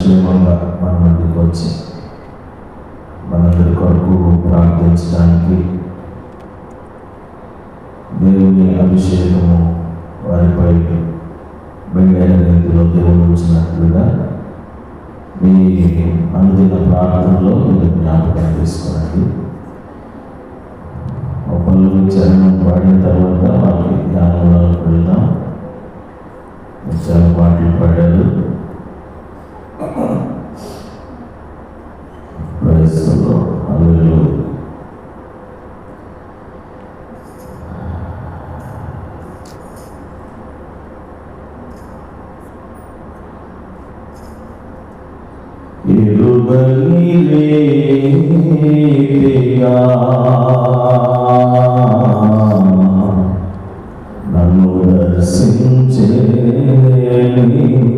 క్షేమంగా మన ముందుకు వచ్చి మనందరి కొరకు ప్రార్థించడానికి దేవుని అభిషేకము వారిపై మెండైన రీతిలో దేవుడు ఉంచినట్లుగా మీ అనుదిన ప్రార్థనలో మీరు జ్ఞాపకం చేసుకోండి. పనులు చరణం పాడిన తర్వాత వాళ్ళకి జ్ఞానంలోకి వెళ్దాం. చాలా పాటలు పాడారు. వయస్సులో అల్లుళ్ళు నన్ను దర్శించే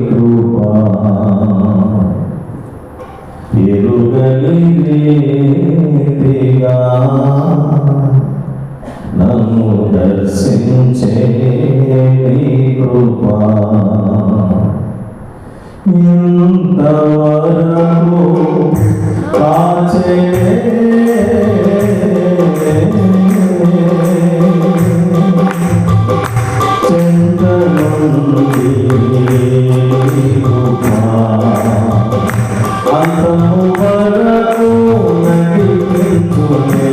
కృపా ఎరుగలిగా నన్ను దర్శించే కృపా ఇంతవరకు కాచే చింతనుంది కృపా అంతము వరకు నడిపించునే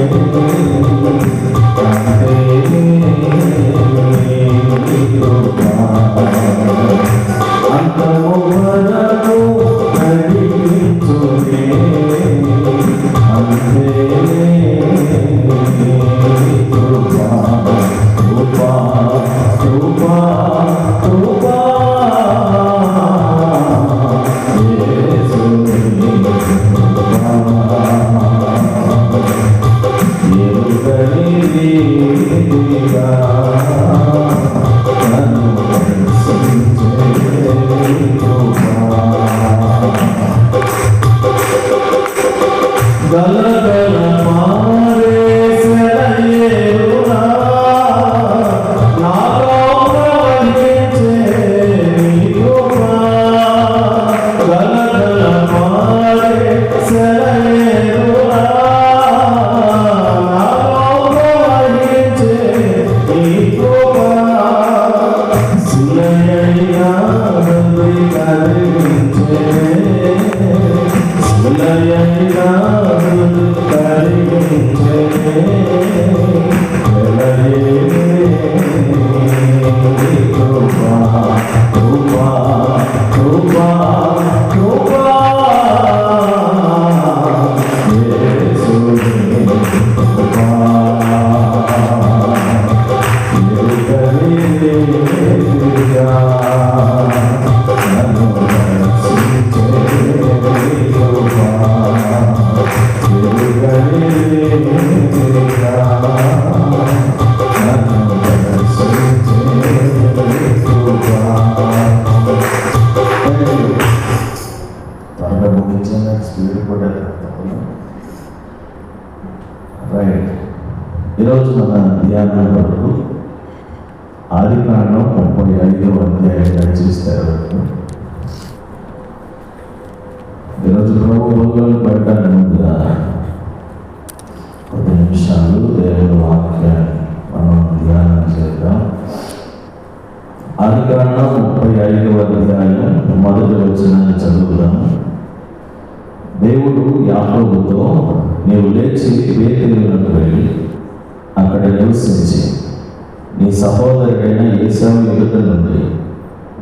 అంతము వరకు నడిపించునే అంతే కృపా కృపా కృపా కృపా ఈరోజు మన ధ్యానం వరకు ఆదికాండం 35వ అధ్యాయం చూస్తారు. ఈరోజు ప్రభు బోధనలు పెట్టడానికి ముందుగా కొన్ని నిమిషాలు దేవుని వాక్యాన్ని మనం ధ్యానం చేద్దాం. ఆదికాండం 35వ అధ్యాయం మొదటి వచనాన్ని చదువుదాం. దేవుడు యాకోబుతో, నీవు లేచి బేతేలునకు వెళ్ళి అక్కడ నివసించి నీ సహోదరుడైన ఏశావు ఎదుట నుండి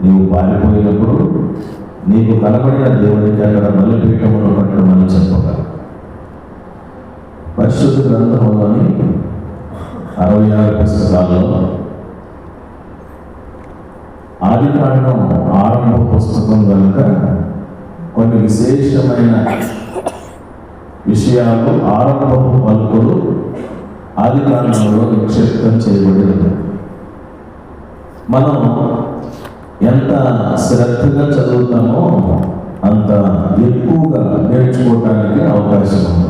నీవు పారిపోయినప్పుడు నీకు కనబడిన దేవునికి అక్కడ బలిపీఠమును కట్టమని చెప్పగా, పరిశుద్ధ గ్రంథంలోని 66 పుస్తకాల్లో ఆదికాండం ఆరంభ పుస్తకం కనుక కొన్ని విశేషమైన విషయాలు, ఆరంభపు పలుకులు ఆదికాండంలో నిక్షిప్తం చేయబడి ఉన్నాయి. మనం ఎంత శ్రద్ధగా చదువుతామో అంత ఎక్కువగా నేర్చుకోవడానికి అవకాశం ఉంది.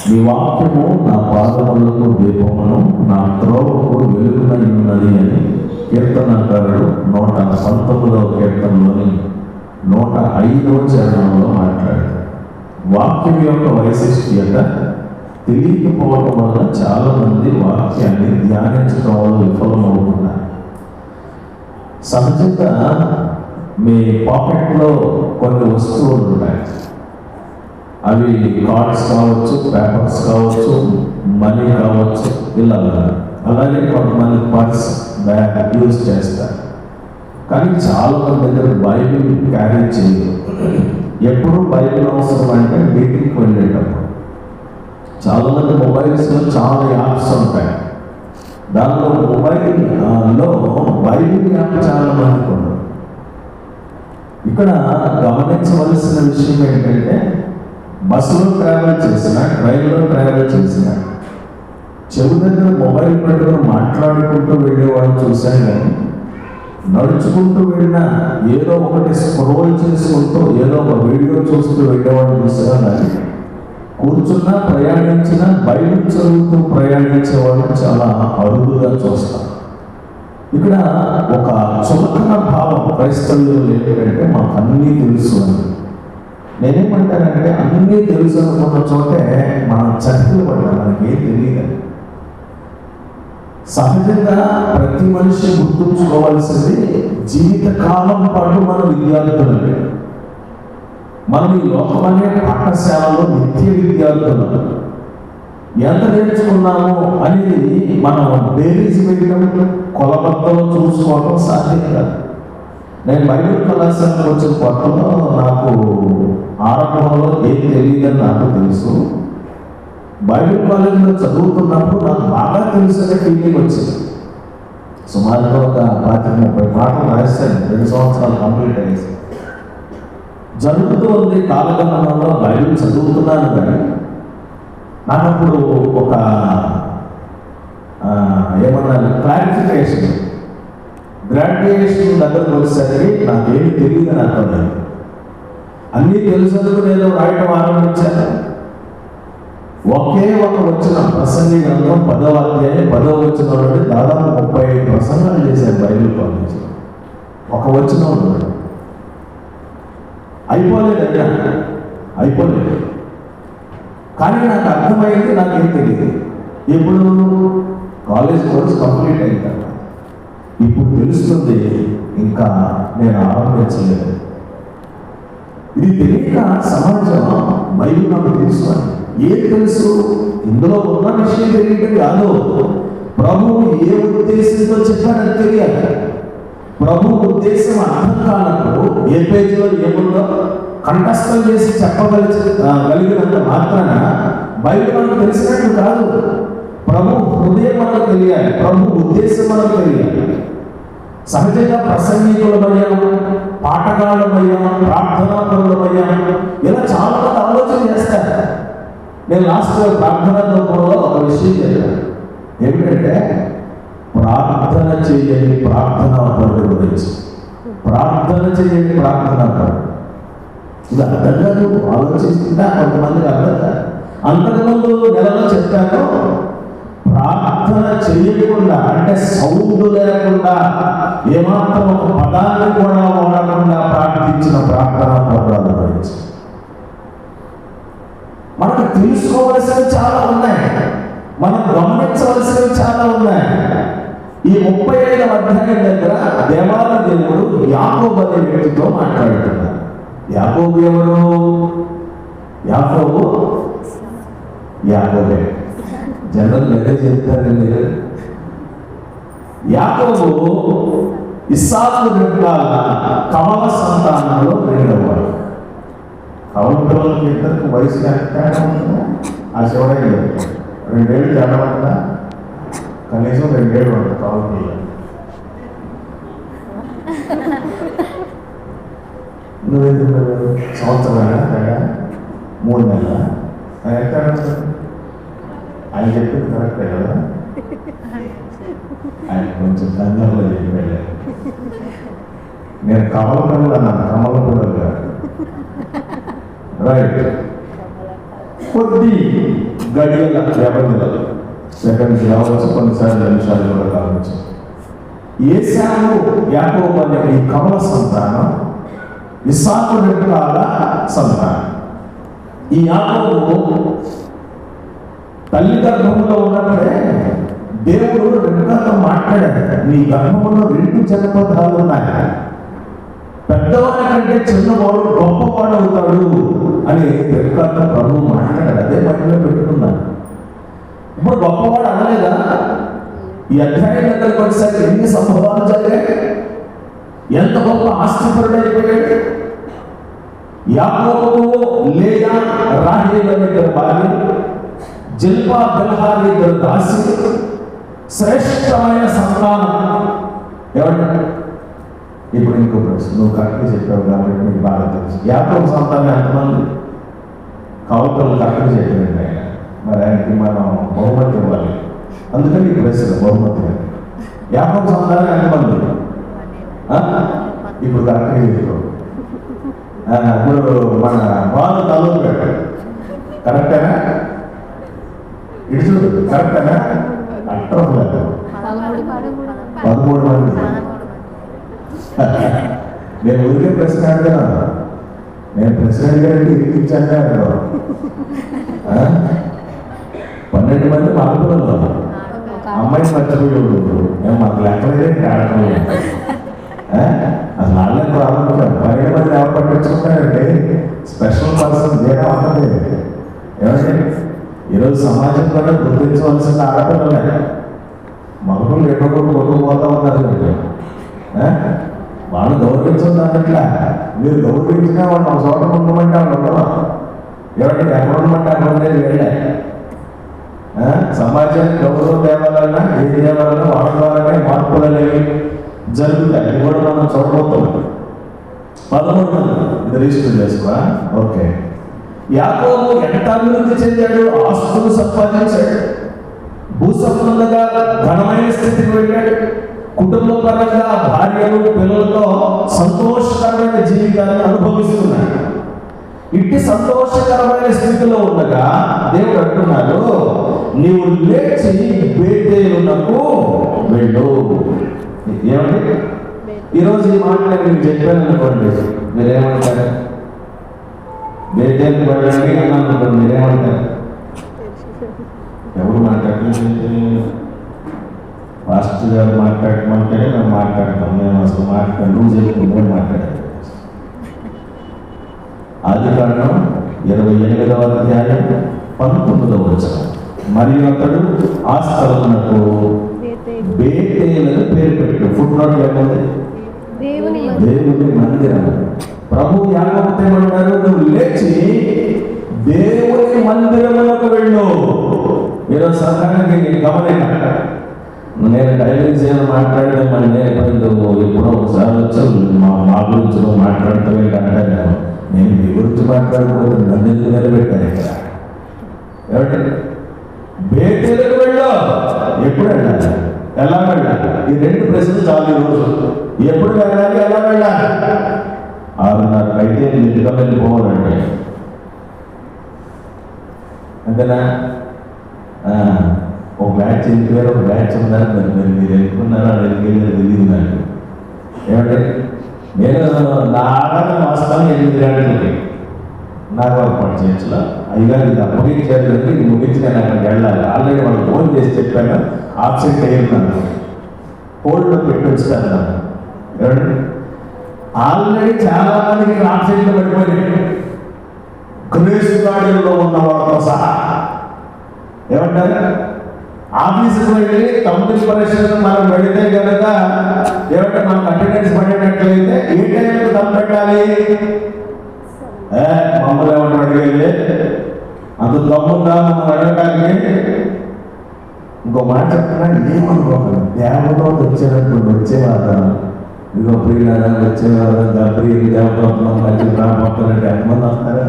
నీ వాక్యము నా పాదములకు దీపమును, నా త్రోవకు వెలుగునై ఉన్నది అని కీర్తనకారుడు 119వ కీర్తనలోని 105వ చరణంలో మాట్లాడారు. వాక్యం యొక్క వైశిష్ట్యత తెలియకపోవడం వల్ల చాలా మంది వాక్యాన్ని ధ్యానించడం వల్ల విఫలమవుతున్నారు. సహజంగా మీ పాకెట్లో కొన్ని వస్తువులు ఉంటాయి. అవి కార్డ్స్ కావచ్చు, పేపర్స్ కావచ్చు, మనీ కావచ్చు, ఇలా. అలాగే కొంతమంది పర్స్, బ్యాగ్ యూజ్ చేస్తారు. కానీ చాలా మంది దగ్గర బైబిల్ క్యారీ చేయరు. ఎప్పుడు బైబిల్ అవసరం అంటే మీటింగ్కి వెళ్ళేటప్పుడు. చాలామంది మొబైల్స్లో చాలా యాప్స్ ఉంటాయి. దానిలో మొబైల్లో బైబిల్ యాప్ చాలా మందికి ఉండదు. ఇక్కడ గమనించవలసిన విషయం ఏంటంటే, బస్సులో ట్రావెల్ చేసిన, ట్రైన్లో ట్రావెల్ చేసిన చెవి దగ్గర మొబైల్ పెట్టుకుని మాట్లాడుకుంటూ వెళ్ళేవాళ్ళు చూశాను. కానీ నడుచుకుంటూ వెళ్ళినా ఏదో ఒకటి స్క్రోల్ చేసుకుంటూ ఏదో ఒక వీడియో చూస్తూ వెళ్ళేవాళ్ళు చూసాను. కానీ కూర్చున్నా, ప్రయాణించినా బైబిల్ చదువుతూ ప్రయాణించేవాళ్ళు చాలా అరుదుగా చూస్తారు. ఇక్కడ ఒక చులకన భావం క్రైస్తవులు ఏంటంటే, మాకు అన్నీ తెలుసు అని. నేనేమంటానంటే, అన్నీ తెలుసు అనుకున్న చోటే మనం చర్చలు పడ్డాం, మనకేం తెలియదు. సహజంగా ప్రతి మనిషి గుర్తుంచుకోవాల్సింది, జీవితకాలం పాటు మన విద్యార్థులే. మనం ఈ లోకమనే పాఠశాలలో నిత్య విద్యార్థులు. ఎంత నేర్చుకున్నాము అనేది మనం బేరీజ్ వేయడం, కొలబద్దలో చూసుకోవడం సాధ్యం కాదు. నేను బైబిల్ కళాశాలకు వచ్చిన కొత్తలో నాకు ఆరంభంలో ఏం తెలియదని నాకు తెలుసు. బైబిల్ కాలేజీలో చదువుతున్నప్పుడు నాకు బాగా తెలుసనే ఫీలింగ్ వచ్చింది. సుమారుగా ఒక 30 మాటలు రాశాను. 2 సంవత్సరాలు కంప్లీట్ అయ్యేసి జరుగుతూ ఉంది. కాలగమనంలో బైబిల్ చదువుతున్నాను. కానీ నాకు అప్పుడు ఒక ఏమన్నా క్లారిఫికేషన్, గ్రాడ్యుయేషన్ దగ్గరకు వచ్చేసరికి నాకేమి తెలియదని అర్థం. అన్నీ తెలుసుకు నేను రాయటం ఆరంభించాను. ఒకే ఒక వచ్చిన ప్రసంగి గ్రంథం 10వ అధ్యాయం 10వ వచనం నుండి దాదాపు 35 ప్రసంగాలు చేశాను బైబిల్ కాలేజ్. ఒక వచనం అయిపోలేదు. కానీ నాకు అర్థమైంది, నాకేం తెలియదు. ఇప్పుడు కాలేజ్ కోర్స్ కంప్లీట్ అయింది. ఇప్పుడు తెలుస్తుంది, ఇంకా నేను ఆరంభించలేదు. ఇది తెలియక సమాజం బైబిల్ నాకు తెలుసు అని. ఏం తెలుసు? ఇందులో ఉన్న విషయం తెలియటం కాదు, ప్రభువు ఏ ఉద్దేశంతో చెప్పాడని తెలియాలి. ప్రభు ఉద్దేశం అర్థం కానప్పుడు ఏ పేజీలో ఏముందో కంఠస్థం చేసి చెప్పగలిగినంత మాత్రాన బైబిల్ మనకు తెలిసినట్టు కాదు. ప్రభు హృదయం మనకు తెలియాలి, ప్రభు ఉద్దేశం మనకు తెలియాలి. సహజంగా ప్రసంగికులమయ్యాం, పాఠకాలమయ్యాం, ప్రార్థనాపరులమయ్యాం, ఇలా చాలా మంది ఆలోచన చేస్తారు. నేను లాస్ట్ ప్రార్థనా రూపంలో ఒక విషయం చెప్పాను. ఏమిటంటే, ప్రార్థన చేయని ప్రార్థనాపరుడు గురించి. ప్రార్థన చేయని ప్రార్థనాపరుడు ఇది అర్థం కాదు. ఆలోచిస్తుంటే కొంతమందికి అర్థం కాదు. అంతకుముందు నెలలో చెప్పాను, ప్రార్థన చేయకుండా, అంటే సౌండ్ లేకుండా, ఏమాత్రం ఒక పదాన్ని కూడా వాడకుండా ప్రార్థించిన ప్రార్థనా పదాల గురించి. మనకు తెలుసుకోవలసినవి చాలా ఉన్నాయి, మనం గమనించవలసినవి చాలా ఉన్నాయి. ఈ 35వ అధ్యాయం దగ్గర దేవాలయ దేవుడు యాకోబు అనే వ్యక్తితో మాట్లాడుతున్నారు. యాకోబు ఎవరు? యాకోబే. జనరల్ అదే చెప్తారండి. యాకోబు ఇస్సాకు రెక్కల కమల సంతానంలో రెండవవాడు. కమల పిల్లలకి ఇద్దరికి వయసు తేడా ఉంటుందా? ఆ శివడై 2 ఏళ్ళు తేడా ఉంటుందా? కనీసం 2 ఏళ్ళు ఉంటుంది కమల పిల్లలు. నువ్వెందుకు సంవత్సరమైనా తేడా? 3 నెలల ఎంత ఆయన చెప్పింది కరెక్టే కదా? ఆయన కొంచెం కంగారులో చెప్పాడు. నేను కమల పిల్లలు అన్నాను, కమల పిల్లలు కాదు. రైట్. కొద్ది గడియల వ్యవధిలో, సెకండ్స్ కావచ్చు, కొన్నిసార్లు నిమిషాలు కూడా కావచ్చు, ఏశావు యాకోబు అనే ఈ కమల సంతానం ఇస్సాకు రెబెకాల సంతానం. ఈ యాకోబు తల్లి గర్భంలో ఉన్నప్పుడే దేవుడు రెబెకాతో మాట్లాడాడు, నీ గర్భంలో 2 జనపదాలు ఉన్నాయి, పెద్దవాడి కంటే చిన్నవాడు గొప్పవాడు అవుతాడు అని రెబెకాతో ప్రభువు మాట్లాడాడు. అదే మైండ్లో పెట్టుకున్నాడు. ఇప్పుడు గొప్పవాడు అనలేదా? ఈ అధ్యాయం దగ్గరకు వచ్చేసరికి ఎన్ని సంభవాలు జరిగాయి, ఎంత గొప్ప ఆస్తిపరుడైపోయాడు. యాకోబుకు లేయా రాహేలు అనే 2 భార్యలు, జిల్పా బిల్హా అనే 2 దాసీలు, శ్రేష్టమైన సంతానం. ఏమంటే ఇప్పుడు ఇంకో ప్రశ్న, నువ్వు కరెక్ట్గా చెప్పావు కాబట్టి నీకు బాగా తెలుసు. యాకోబు సంతానం ఎంతమంది? కౌకలు కరెక్ట్గా చెప్పారండి ఆయన. మరి ఆయనకి మనం బహుమతి ఇవ్వాలి, అందుకని ఈ ప్రశ్న బహుమతి. యాకోబు సంతానం ఎంతమంది? ఇప్పుడు కరెక్ట్గా చెప్పావు. ఇప్పుడు మన వాళ్ళు తలలు పెట్టారు, కరెక్టేనా? ఇటు చూడు, కరెక్టేనా? అట్రం లేదు, 13 మంది. నేను ఊరికే ప్రశ్న అడిగాను, నేను ప్రశ్న అడిగానంటే ఇరికించాను అంటారు. 12 మంది మగపిల్లలు, అమ్మాయి మర్చిపోయేవాడు. మేము మాకు లెక్కలేదే ఆడటం. అసలు వాళ్ళే ప్రారంభించారు. 12 మంది ఎవరు పట్టించుకుంటారంటే స్పెషల్ పర్సన్ వేరే ఉంటుంది. ఏమంటే ఈరోజు సమాజంలో గుర్తించవలసిన ఆడపిల్లలే. మగపిల్లలు ఎక్కడో కొట్టుకుపోతా ఉన్నారు. వాళ్ళు గౌరవించుకుంటారట్లా. మీరు గౌరవించినా వాళ్ళు ఒక చోట ఉండమంటే వాళ్ళు ఉండవా? ఏమంటే ఎక్కడ ఉండమంటే అక్కడ ఉండేది వెళ్ళే. సమాజానికి గౌరవం తేవాలన్నా ఏది తేవాలన్నా వాళ్ళ ద్వారానే మార్పులు అనేవి జరుగుతాయి. అది కూడా మనం చూడబోతున్నాం. 13 మంది ఇది రిజిస్టర్ చేసుకో. ఓకే. యాకోబు ఎంత అభివృద్ధి చెందాడు, ఆస్తులు సంపాదించాడు, భూసంబంధంగా ఘనమైన స్థితికి వెళ్ళాడు, కుటుంబ పరంగా భార్యలు పిల్లలతో సంతోషకరమైన జీవితాన్ని అనుభవిస్తున్నాడు. ఇట్టి సంతోషకరమైన స్థితిలో ఉండగా దేవుడు అంటున్నాడు, నీవు లేచి బేతేలునకు వెళ్ళు. ఏమండి ఈరోజు ఈ మాట నేను చెప్పాను అనుకోండి, మీరేమంటారు? బేతేలు వెళ్ళండి అన్నాను అనుకోండి, మీరేమంటారు? ఎవరు మాట్లాడలేదు? పాస్టర్ గారు మాట్లాడమంటే మేము మాట్లాడతాం. మేము అసలు మాట్లాడు, నువ్వు చెప్పుకుంటే మాట్లాడాలి. ఆదికాండం 28వ అధ్యాయం 19వ వచనం. మరియు అతడు ఆ స్థలమునకు బేతేలు పేరు పెట్టు. ఫుట్ నోట్ ఏముంది? దేవుని మందిరం. ప్రభు యాకోబుతో ఏమన్నారు? నువ్వు లేచి దేవుని మందిరములకు వెళ్ళు. ఈరోజు సంఘానికి గమనిక, నేను డైలీస్ ఏమైనా మాట్లాడడం మన నేర్పడింది. ఎప్పుడో ఒకసారి వచ్చావు మా గురించి నువ్వు మాట్లాడతావే అంటే నేను మీ గురించి మాట్లాడకపోతే నన్ను ఎందుకు నిలబెట్టాను ఇక్కడ? ఏమంటే బేతేలుకు వెళ్ళు. ఎప్పుడు వెళ్ళాలి, ఎలా వెళ్ళాలి? ఈ 2 ప్రశ్నలు చాలు ఈరోజు. ఎప్పుడు వెళ్ళాలి, ఎలా వెళ్ళాలి? 6:30 అయితే ఇంటిగా వెళ్ళిపోవాలండి, అంతేనా? ఒక బ్యాచ్ వెళ్ళిపోయారు, ఒక బ్యాచ్ ఉందని మీరు వెళ్ళుకున్నారా? వెళ్ళి తెలియదు నాకు. ఏమంటే నేను నా ఆరాధన వస్తాను 8 గంటలకి నాగవారపాటు చర్చిలో. అయ్యగారు ఇది అప్పగించారు, ఇది ముగించి నేను అక్కడికి వెళ్ళాలి. ఆల్రెడీ వాళ్ళు ఫోన్ చేసి చెప్పాను, ఆబ్సెంట్ అయ్యిందన్నాను, హోల్డ్లో పెట్టి వచ్చాను. ఏమంటే ఆల్రెడీ చాలా మందికి ఆబ్సెంట్లో పడిపోయింది, గ్రేస్ గార్డెన్లో ఉన్న వాళ్ళతో సహా. ఏమంటారు? ఆఫీసుకు వెళ్ళి కంపెనీ పరిశ్రమ మనం వెళితే కనుక ఏమంటే మనకు అటెండెన్స్ పడినట్లయితే ఏ టైంకి దమ్ పెట్టాలి? మమ్మల్ని ఏమన్నా అడిగేది అంత దమ్ముందా మనం అడగడానికి? ఇంకో మాట చెప్తున్నా, ఏమనుకోవాలి, దేవతో వచ్చేటప్పుడు వచ్చేవారు. ఇదిగో ప్రియులారా వచ్చేవారు, ప్రియులు దేవతో మధ్య రాబోతున్నట్టు ఎంతమంది వస్తారా?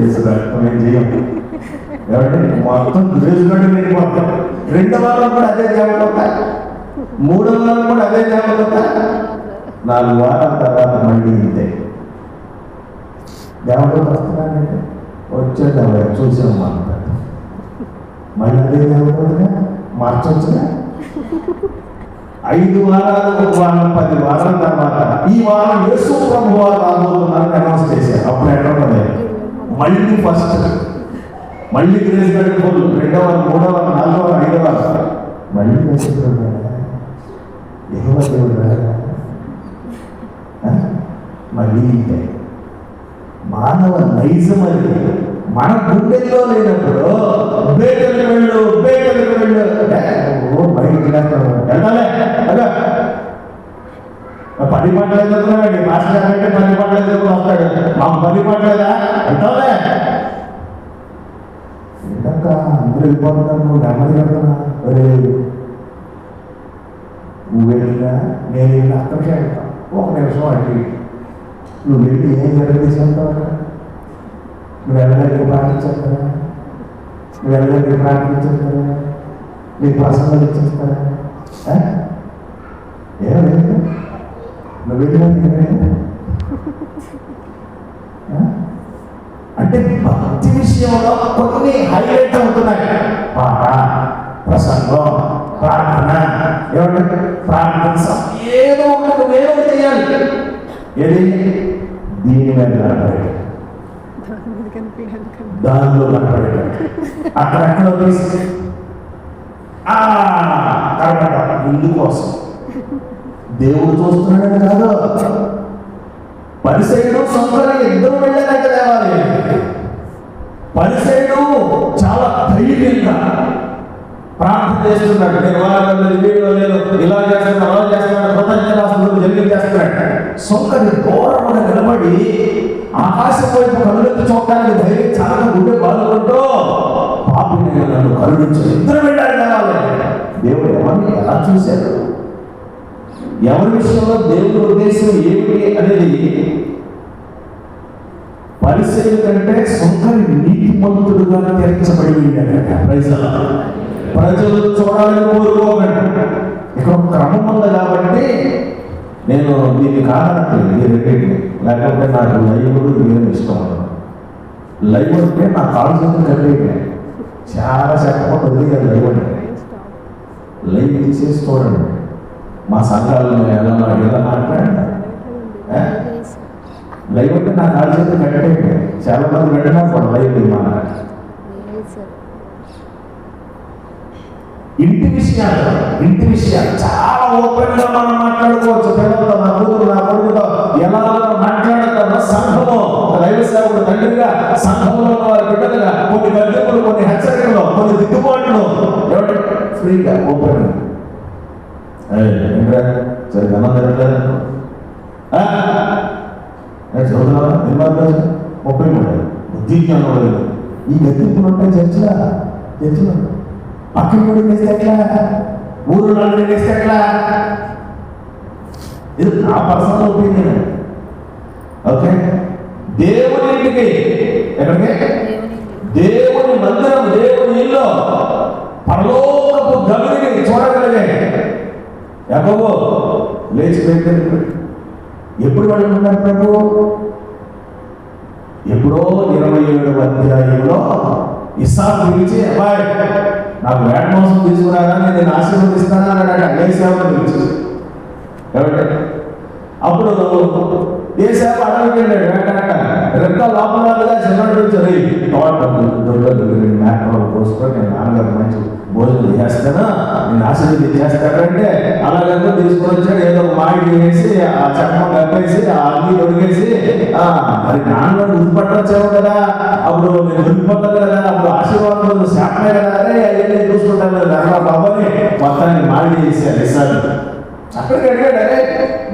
ఏసు రక్తం ఏం చేయం. ఏమంటే మొత్తం ద్వేషుడు మొత్తం 2వ వారం కూడా అదే దేవత, 3వ వారం కూడా అదే దేవత, 4 వారాల తర్వాత మళ్ళీ ఇంతే దేవత వస్తున్నానంటే వచ్చేది చూసాం అంటారు. మళ్ళీ అదే దేవతగా మార్చొచ్చుగా. 5 వారాలు, 1 వారం, 10 వారాల తర్వాత ఈ వారం యేసు ప్రభువు వారు రాబోతున్నారని అనౌన్స్ చేశారు. అప్పుడు ఎక్కడ ఉన్నది? మళ్ళీ ఫస్ట్, మళ్ళీ గ్రేస్ గార్డెన్ ఫుల్, 2వ వారం, 3వ వారం, 4వ వారం, 5వ వారం మళ్ళీ మళ్ళీ మానవ నైజం అది మన గుండెల్లో లేనప్పుడు బయటకు వెళ్ళు బయటికి వెళ్ళాలి. అదే పని పట్టలేదు మాస్టర్ అంటే పని పట్టలేదు వస్తాడు, మాకు పని పట్టలేదా అంటావే ఏంటక్క అందరూ వెళ్ళిపోతున్నాను, నువ్వు నెమ్మది వెళ్తున్నా, నువ్వు వెళ్ళినా నేను వెళ్ళినా అక్కడికే వెళ్తాను. 1 నిమిషం అంటే నువ్వు వెళ్ళి ఏం జరుగుతుంటావు? నువ్వు వెళ్ళడానికి ప్రార్థించేస్తారా? నువ్వు వెళ్ళడానికి ప్రార్థించేస్తారా? నీ ప్రసంగాలు ఇచ్చేస్తారా? ఏమైంది? నువ్వు వెళ్ళినా అంటే భక్తి విషయంలో కొన్ని హైలైట్ అవుతున్నాయి. పాట, ప్రసంగం, ప్రార్థన, ఏమంటే ప్రార్థన ఏదో ఒకటి వేరే చేయాలి. ఏది? దీని మీద కనపడేది, దానిలో కనపడేది, అక్కడెక్కడ తీసి కనపడ ముందు కోసం దేవుడు చూస్తున్నాడని కాదు. పరిసైడు సొంతగా ఇద్దరు వెళ్ళాక తేవాలి. పరిసైడు చాలా ధైర్యంగా ప్రార్థన చేస్తున్నాడు. నేను వీడియో లేదు, ఇలా చేస్తున్నాడు, అలా చేస్తున్నాడు, కృతజ్ఞతాస్తుతులు జరిగి చేస్తున్నాడు. సొంతని దూరమున నిలబడి ఆకాశం వైపు కనులెత్తి చూడడానికి ధైర్యం చాలా గుండె బాధపడుతూ పాపిని నన్ను కరుణించు, ఇద్దరు వెళ్ళాడు కావాలి. దేవుడు ఎవరిని ఎలా చూశాడు, ఎవరి విషయంలో దేవుడి ఉద్దేశం ఏమిటి అనేది పరిశీలన కంటే సొంతని నీతిమంతుడుగా తీర్చబడి వెళ్ళాడు. ప్రజలు చూడాలని కోరుకోకండి. ఇక్కడ క్రమం ఉంది కాబట్టి నేను దీన్ని కాదనట్లేదు, ఈ రెండింటిని. లేకపోతే నాకు లైవ్లు నేను ఇష్టం ఉండదు. లైవ్ అంటే నా కాళ్ళు చేతులు కట్టేటే చాలా చెప్పకుండా వదిలేదు. లైవ్ తీసేసి చూడండి. మా సంఘాలను ఎలా మాట్లాడండి. లైవ్ అంటే నా కాళ్ళు చేతులు కట్టేటే చాలా మంది పెట్టినా కూడా లైవ్ మాట్లాడాలి. ఇంటి విషయాలు చాలా ఓపెన్ గా మనం మాట్లాడుకోవచ్చు. పిల్లలతో, నా కూతురు, నా కొడుకుతో ఎలా మాట్లాడతామో సంఘము దైవ సేవకుడు తండ్రిగా, సంఘంలో ఉన్న వారి బిడ్డలుగా కొన్ని గద్దెలు, కొన్ని హెచ్చరికలు, కొన్ని దిద్దుబాట్లు ఫ్రీగా ఓపెన్ సరే గమనం జరగలేదు చదువుతున్నావా? 33 బుద్ధి జ్ఞానం లేదు. ఈ గద్దెంపులు ఉంటాయి చర్చిలో పక్కన కూడా వేస్తే ఎట్లా, ఊరు నన్ను వేస్తే ఎట్లా? ఇది నా పర్సనల్ ఒపీనియన్. ఓకే, దేవుని ఇంటికి, ఎక్కడికి? దేవుని మందిరం, దేవుని ఇల్లు, పరలోకపు గవిని చూడగలిగే యాకోబు లేచిపోయింది. ఎప్పుడు వెళ్ళుకున్నారు ప్రభు? ఎప్పుడో 27వ అధ్యాయంలో ఇస్సాకు పిలిచి, అబ్బాయి నాకు వేట మాంసం తీసుకురాగా నేను ఆశీర్వదిస్తాను అన్నాడట. ఏసావుని పిలిచి అప్పుడు ఏసావు అడవికి వెళ్ళాడు వేటాక. రెక్క లోపలగా చిన్నడు మేకలు కోసుకొని నేను నాన్నగారు మంచి భోజనం చేస్తాను, నేను ఆశీర్వదించేస్తాడంటే అలాగంతా తీసుకొని వచ్చాడు. ఏదో ఒక మాడి వేసి ఆ చక్కం కప్పేసి ఆ అన్ని దొరికేసి మరి నాన్నగారు గుర్తుపట్టొచ్చావు కదా, అప్పుడు నేను గుర్తుపట్టాను కదా, అప్పుడు ఆశీర్వాదం శాపమే కదా, అరే అయ్యే చూసుకుంటాను కదా బాబాని మొత్తాన్ని మాడి చేశారు ఇసారు. అక్కడికి అడిగాడు, అరే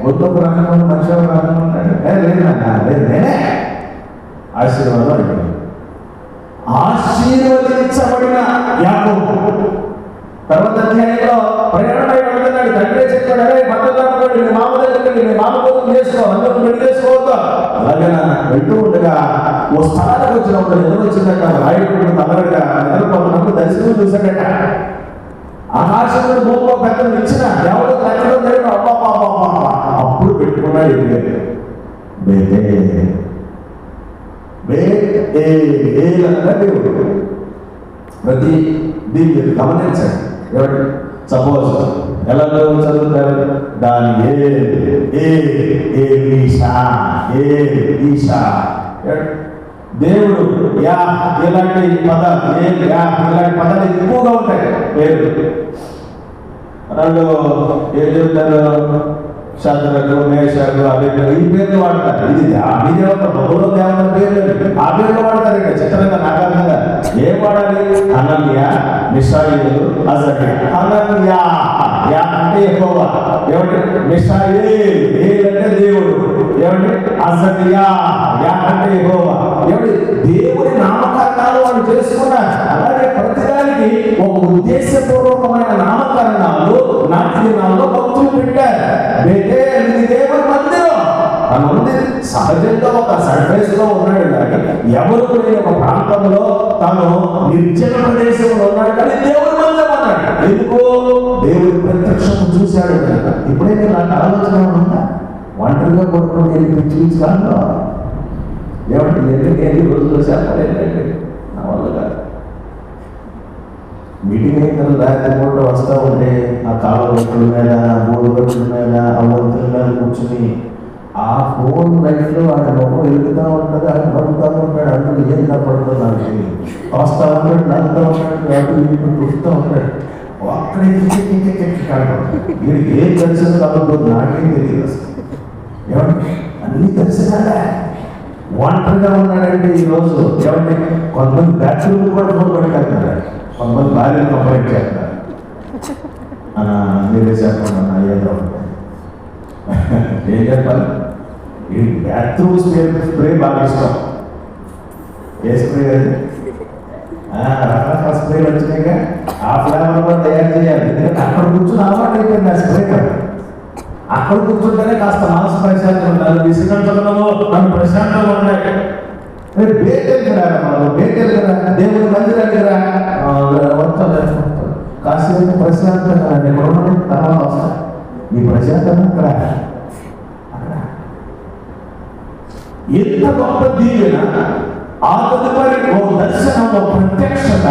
గొప్ప రకంగా మనిషి రకంగా ఉన్నాడు. లేదు లేదు నేనే ఆశీర్వాదం అడిగాడు. ఆశీర్వదించబడిన యాకోబు తర్వాత అధ్యాయంలో ప్రయాణమై వెళ్తున్నాడు. తండ్రి చెప్పాడు, అరే భర్తలు మీ మామ దగ్గరికి, మీ మామ కోసం చేసుకో, అందరూ పెళ్లి చేసుకోవద్దు. అలాగే వెళ్తూ ఉండగా ఓ స్థలానికి వచ్చినప్పుడు ఎదురు వచ్చిందట. రాయుడు తొందరగా నిద్రపోతున్నప్పుడు దర్శనం చూశాడట. ఆకాశంలో భూమిలో పెద్దలు ఇచ్చిన ఎవరు తగ్గడం లేదు. అప్పుడు పెట్టుకున్నాడు దేవుడు. ప్రతి దీన్ని గమనించండి. సపోజ్ ఎలా చదువుతారు? దాని ఈశా. దేవుడు యా ఇలాంటి పదాలు ఇలాంటి పదాలు ఎక్కువగా ఉంటాయి. పేరు వాళ్ళు ఏం చెప్తారు? శత్రులు, మేషాలు, అవి ఈ పేర్లు వాడతారు. ఇది దేవత బహుళ దేవత పేర్లు, ఆ పేర్లు వాడతారు. ఇక్కడ చిత్రంగా నాగార్జున ఏం వాడాలి? అనన్య, మిషాయిలు, అజర్య. అనన్య యా అంటే యెహోవా, ఏమంటే మిషాయిల్ అంటే దేవుడు, ఏమంటే అజర్య యా అంటే యెహోవా, ఏమంటే దేవుడి నామకరణాలు వాళ్ళు చేసుకున్నారు. అలాగే ప్రతిదానికి ఒక ఉద్దేశపూర్వకమైన నామకరణాలు నాట్యాల్లో భక్తులు పెట్టారు. దేవుడి మందిరం తను ఉంది. సహజంగా ఒక సర్ఫేస్ లో ఉన్నాడు కానీ ఎవరు లేని ఒక ప్రాంతంలో తాను నిర్జన ప్రదేశంలో ఉన్నాడు కానీ దేవుడి మందిరం అన్నాడు. ఎందుకు? దేవుడి ప్రత్యక్షత చూశాడు కనుక. ఇప్పుడైతే నాకు ఆలోచన ఉందా? ఒంటరిగా కొడుకుని పిచ్చి కాదు. ఏమంటే ఎందుకు రోజులు చెప్పలేదు నా వల్ల కాదు. మీటింగ్ అయిన తర్వాత రాత్రి పూట వస్తూ ఉంటే ఆ కాలువల మీద, గోరుగట్టుల మీద, ఆ వంతుల మీద కూర్చుని ఆ ఫోన్ లైట్లో ఆయన మొహం వెలుగుతూ ఉంటుంది. ఆయన నవ్వుతూ ఉంటాడు. అందులో ఏం కనపడుతుందో నాకు తెలియదు. వస్తూ ఉంటాడు, నవ్వుతూ ఉంటాడు, అటు ఇటు చూస్తూ ఉంటాడు. అక్కడే కనపడుతుంది. వీడికి ఏం తెలిసిందో కనపడుతుంది నాకేం తెలియదు అసలు. ఏమంటే అన్నీ తెలిసినాడా? ఒంటరిగా ఉన్నాడంటే ఈరోజు ఏమంటే కొంతమంది బ్యాచులర్ కూడా ఫోన్ పెట్టుకెళ్తున్నాడు. కొంతమంది భార్యను కంప్లైంట్ చేస్తారు. మీరే చెప్పండి అన్న ఏదో ఏం చెప్పాలి? ఈ బ్యాత్రూమ్ స్ప్రే బాగా ఇష్టం. ఏ స్ప్రే అది? రకరకాల స్ప్రేలు వచ్చినాయిగా ఆ ఫ్లేవర్ కూడా తయారు చేయాలి. ఎందుకంటే అక్కడ కూర్చుని అలవాటు అయిపోయింది ఆ స్ప్రే కదా. అక్కడ కూర్చుంటేనే కాస్త మనసు ప్రశాంతంగా ఉండాలి. విసిగంటలో నన్ను ప్రశాంతంగా ఉన్నాయి. బేటెల్కి రా, బేటెల్కి రా, దేవుడి మందిరానికి రా, కాసేపు ప్రశాంతంగా ఎక్కడ ఉన్నది తర్వాత వస్తా. నీ ప్రశాంతంగా అక్కడ ఎంత గొప్ప దీవెన! ఆ తదుపరి ఒక దర్శనం, ఒక ప్రత్యక్షత.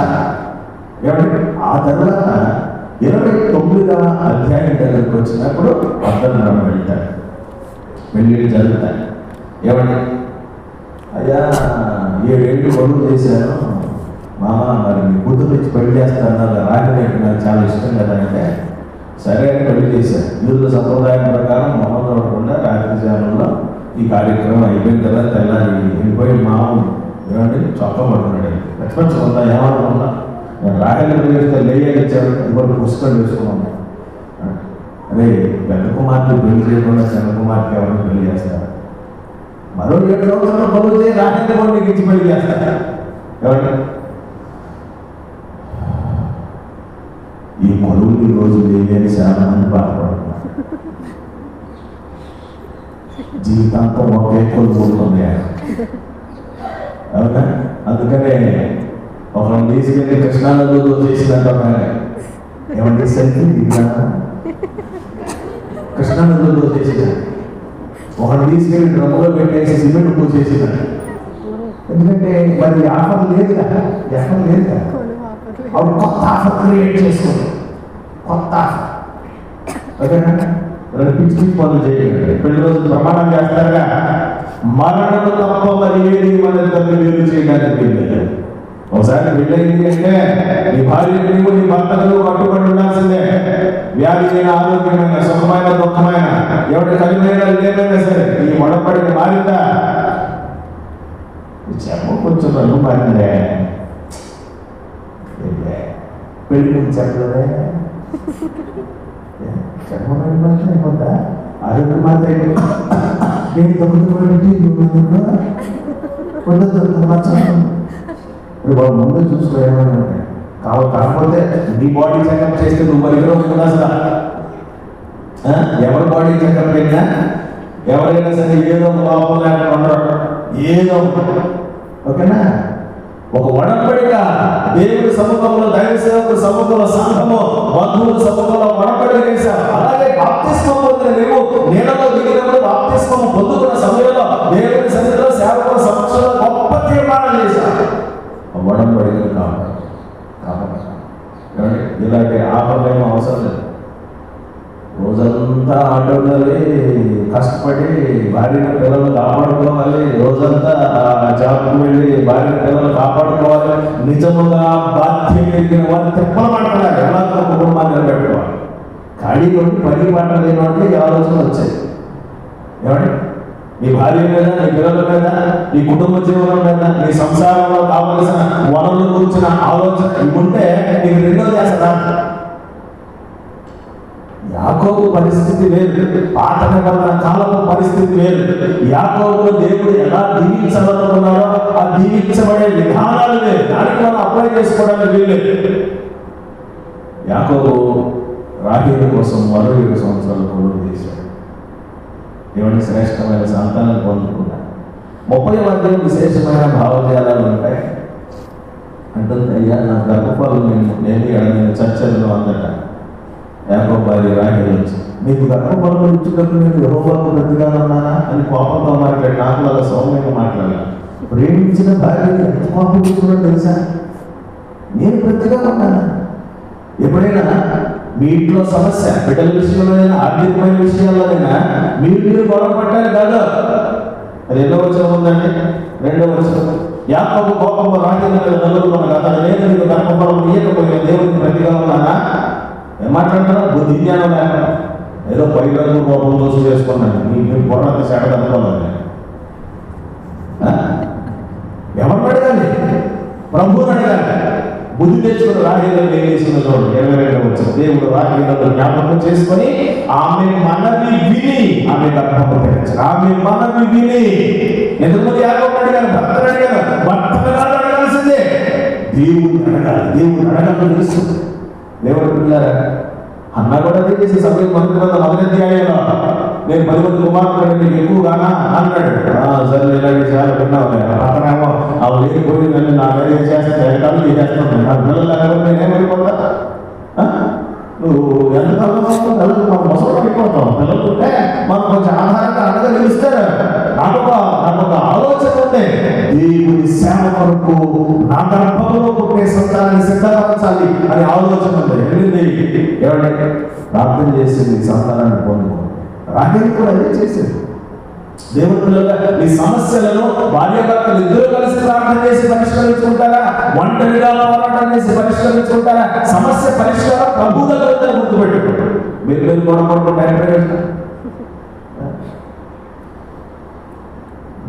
ఆ తర్వాత 29వ అధ్యాయం దగ్గరకు వచ్చినప్పుడు వందనం వెళ్తాడు. పెళ్ళిళ్ళు జరుగుతాయి. ఏమండి? అయ్యా 7 ఏళ్ళు కొడుకు చేశాను మామ, మరి మీ కూతురు నుంచి పెళ్లి చేస్తాను, రాజనీతి నాకు చాలా ఇష్టం కదా అంటే సరే అని పెళ్లి చేశాను. యూదుల సంప్రదాయం ప్రకారం మొహమ్మద్ అవ్వకుండా రాత్రి జాముల్లో ఈ కార్యక్రమం అయిపోయింది కదా. తెల్లారి వెళ్ళిపోయి మామూలు ఏమంటే చొక్కా పడుతున్నాడు. ప్రతిపక్షంగా ఏమనుకున్నా రాగలి వేస్తే లేయచ్చారు. ఇంకొక పుస్తకం వేసుకున్నాను. అరే పెద్ద కుమార్తె పెళ్లి చేయకుండా చిన్న కుమార్తె ఎవరిని పెళ్లి చేస్తారు? మరో 7 సంవత్సరాలు బదులు రాగలి కూడా నీకు ఇచ్చి పెళ్లి చేస్తారు. ఎవరు ఈ కొలువులు ఈ రోజు లేని చాలా మంది బాధపడుతున్నారు. జీవితాంతం ఒకే కొలువు ఉంటుంది. అవునా? అందుకనే ఒకరిని తీసుకెళ్ళి కృష్ణానదిలో చేసినట్టు ఏమంటే సెల్ఫీ కృష్ణానదిలో చేసిన ఒకరిని తీసుకెళ్ళి డ్రమ్ములో పెట్టేసి సిమెంట్ పూసేసినట్టు. ఎందుకంటే మరి ఆఫర్ లేదు కదా, ఎఫర్ లేదు కదా. అప్పుడు కొత్త ఆఫర్ క్రియేట్ చేసుకోండి. కొత్త ఆఫర్ ఓకేనా? పిచ్చి పిచ్చి పనులు చేయండి. పెళ్లి రోజు ప్రమాణం చేస్తారుగా, మరణము తప్ప మరి ఏది మన ఇద్దరిని వేరు చేయడానికి లేదు. ఒకసారి పెళ్ళయింది అంటే నీ భార్య నీవు నీ భర్తలు కట్టుబడి ఉండాల్సిందే. వ్యాధి అయిన, ఆరోగ్యమైన, సుఖమైన, దుఃఖమైన, ఎవరి కలిమైనా లేమైనా సరే ఈ ఒడపడిని మారిందా? చెప్పు కొంచెం రంగు మారిందే. పెళ్లి నుంచి చెప్పలేదే, చెప్పమని మాత్రం అయిపోతా. ఆరోగ్యం మాత్రం నేను బాబు ముందు చూసుకోవాలి. కాకపోతే నీ బాడీ చెకప్ చేస్తే నువ్వు మరి ఉంటుందా అసలు? ఎవరి బాడీ చెకప్ అయినా ఎవరైనా సరే ఏదో ఒక లోపం లేకుండా ఉండరు. ఏదో ఓకేనా? ఒక ఒడంబడిక దేవుడి సముఖంలో, దైవ సేవకుల సముఖంలో, సంఘము బంధువుల సముఖంలో ఒడంబడిక చేశారు. అలాగే బాప్తిస్మం పొందిన నీవు నీళ్ళలో దిగినప్పుడు బాప్తిస్మం పొందుకున్న సమయంలో దేవుడి సన్నిధిలో సేవకుల సమక్షంలో గొప్ప తీర్మానం చేశారు. ఒడంబడికలు కాబట్టి ఇలాంటి ఆపరేమో అవసరం లేదు. రోజంతా ఆటోడాలి, కష్టపడి భార్య పిల్లలు కాపాడుకోవాలి, రోజంతా జాబ్కు వెళ్ళి భార్య పిల్లలు కాపాడుకోవాలి. నిజముగా బాధ్యత కలిగిన వారు తిప్పలమంటారు, ఎలా కుటుంబాన్ని నిలబెట్టుకోవాలి. ఖాళీ కొట్టి పని పంట లేని అంటే ఈ ఆలోచన వచ్చాయి. ఏమండి, నీ భార్య మీద, నీ పిల్లల మీద, నీ కుటుంబ జీవనం మీద, నీ సంసారంలో కావలసిన వనరులు కూర్చున్న ఆలోచన ఇవ్వంటే నీకు రెండోది చేస్తా. యాకోబు పరిస్థితి వేరు, పాత నిబంధన కాలపు పరిస్థితి వేరు. యాకోబులో దేవుడు ఎలా దీవించాలనుకున్నాడో ఆ దీవించబడే విధానాలు వేరు. దానికి మనం అప్లై చేసుకోవడానికి వీల్లేదు. యాకోబు రాహేలు కోసం మరో 7 సంవత్సరాలు కొలువు చేశాడు. ఏమంటే శ్రేష్టమైన సంతానాన్ని పొందుకున్నాడు. 30వ అధ్యాయం విశేషమైన భావజాలాలు ఉంటాయి. అంటుంది, అయ్యా నా గర్భఫలం నేను ఎడమైన చర్చల్లో అందట. యాకోబు భార్య రాహేలు వచ్చి, నీకు గర్భఫలం ఇచ్చుటకు నేను యెహోవాకు ప్రతిగా ఉన్నానా అని కోపంతో మాట్లాడి, నాకు అలా సౌమ్యంగా మాట్లాడాను. ప్రేమించిన భార్యని ఎంత కోపం ఇచ్చుకున్నాడు తెలుసా? నేను ప్రతిగా ఉన్నానా? ఎప్పుడైనా మీ ఇంట్లో సమస్య, బిడ్డల విషయంలోనైనా, ఆర్థికమైన విషయాల్లోనైనా మీరు గొడవ పట్టాలి కాదు. అది ఎన్నో వచనం ఉందండి? 2వ వచనం. యాకోబు కోపంలో రాహేలు మీద నలుగురున్నాడు, అతను నేను నీకు గర్భఫలం ఇయ్యకపోయిన దేవునికి ప్రతిగా ఉన్నానా? ఏం మాట్లాడుతున్నా? బుద్ధి జ్ఞానం లేక ఏదో పైకి కోపం దోషం చేసుకున్నాను. మీ బుర్రంత శాఖ అనుకోవాలి. ఎవరిని అడగాలి? ప్రభువుని అడగాలి. బుద్ధి తెచ్చుకుని రాహేలు ఏం చేసిన చూడండి, 22వ వచనం. దేవుడు రాహేలును జ్ఞాపకం చేసుకొని ఆమె మనవి విని ఆమె గర్భము తెచ్చాడు. ఆమె మనవి విని. ఎందుకంటే యాకోబు అడిగాను, భర్తను అడిగాను. భర్తను కాదు అడగాల్సిందే, దేవుడిని అడగాలి. దేవుడు అడగాలని తెలుస్తుంది. దేవుడు పిల్లారా, అన్న కూడా అదే చేసి సమయం మొదటి అధ్యాయంలో నేను 10 మంది కుమార్తెలు నీకు ఎక్కువగానా అన్నాడు. సరే ఇలాగే చాలా విన్నావు. అతనేమో అవి లేకపోయి నన్ను నా మీద చేస్తే ఎగటాలు చేసేస్తున్నాను. నా పిల్లలు లేకపోతే నేనేమైపోతా? నువ్వు ఎంత పిల్లలు మొసలు పడిపోతాం. పిల్లలుంటే మనం కొంచెం ఆధారంగా అడగలిగిస్తారు. నాకు ఒక ఆలోచన ఉంది, దేవుడి సేవ కొరకు నా గర్భంలో పుట్టే సంతానాన్ని సిద్ధపరచాలి అనే ఆలోచన ఉంది. వెళ్ళింది ఏమంటే ప్రార్థన చేసింది, సంతానాన్ని పొందుకో. రాహేలు కూడా అదే చేసింది. దేవుడి పిల్లలుగా మీ సమస్యలను భార్యాభర్తలు ఇద్దరు కలిసి ప్రార్థన చేసి పరిష్కరించుకుంటారా? ఒంటరిగా పోరాటం చేసి పరిష్కరించుకుంటారా? సమస్య పరిష్కారం ప్రభు దగ్గర గుర్తుపెట్టుకుంటారు. మీరు గొడవపడుకుంటారు.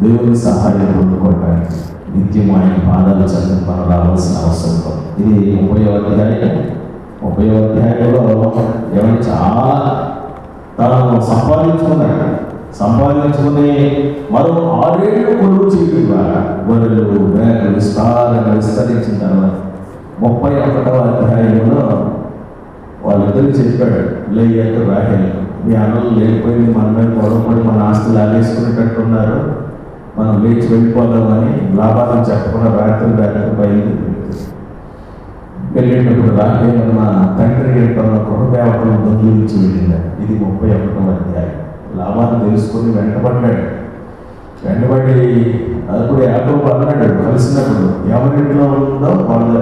దేవుని సహాయం పొందుకోవడానికి నిత్యం ఆయన పాదాలు చదివి మనం రావాల్సిన అవసరం. ఇది 30వ అధ్యాయం. 30వ అధ్యాయంలో ఏమైనా చాలా తాను సంపాదించుకుని మరో 6 ఏళ్ళు కొలువు చేయడం ద్వారా గొర్రెలు మేకలు విస్తారంగా విస్తరించిన తర్వాత 31వ అధ్యాయంలో వాళ్ళిద్దరు చెప్పాడు, లేయకు రాహేలు, మీ అన్నలు లేకపోయింది, మన మీద గొడవపడి మన ఆస్తులు ఆగేసుకునేటట్టున్నారు, మనం లేచి వెళ్ళిపోదామని లాభాలను చెప్పకుండా రాత్రి వెళ్ళేటప్పుడు రాహేలు మా తండ్రి ఏంటన్న గృహదేవతలను దొంగిలించి వెళ్ళింది. ఇది 31వ అధ్యాయం. లాభాన్ని తెలుసుకొని వెంటబడి అప్పుడు యాకోబు అన్నాడు కలిసినప్పుడు, ఎవరింట్లో ఉందో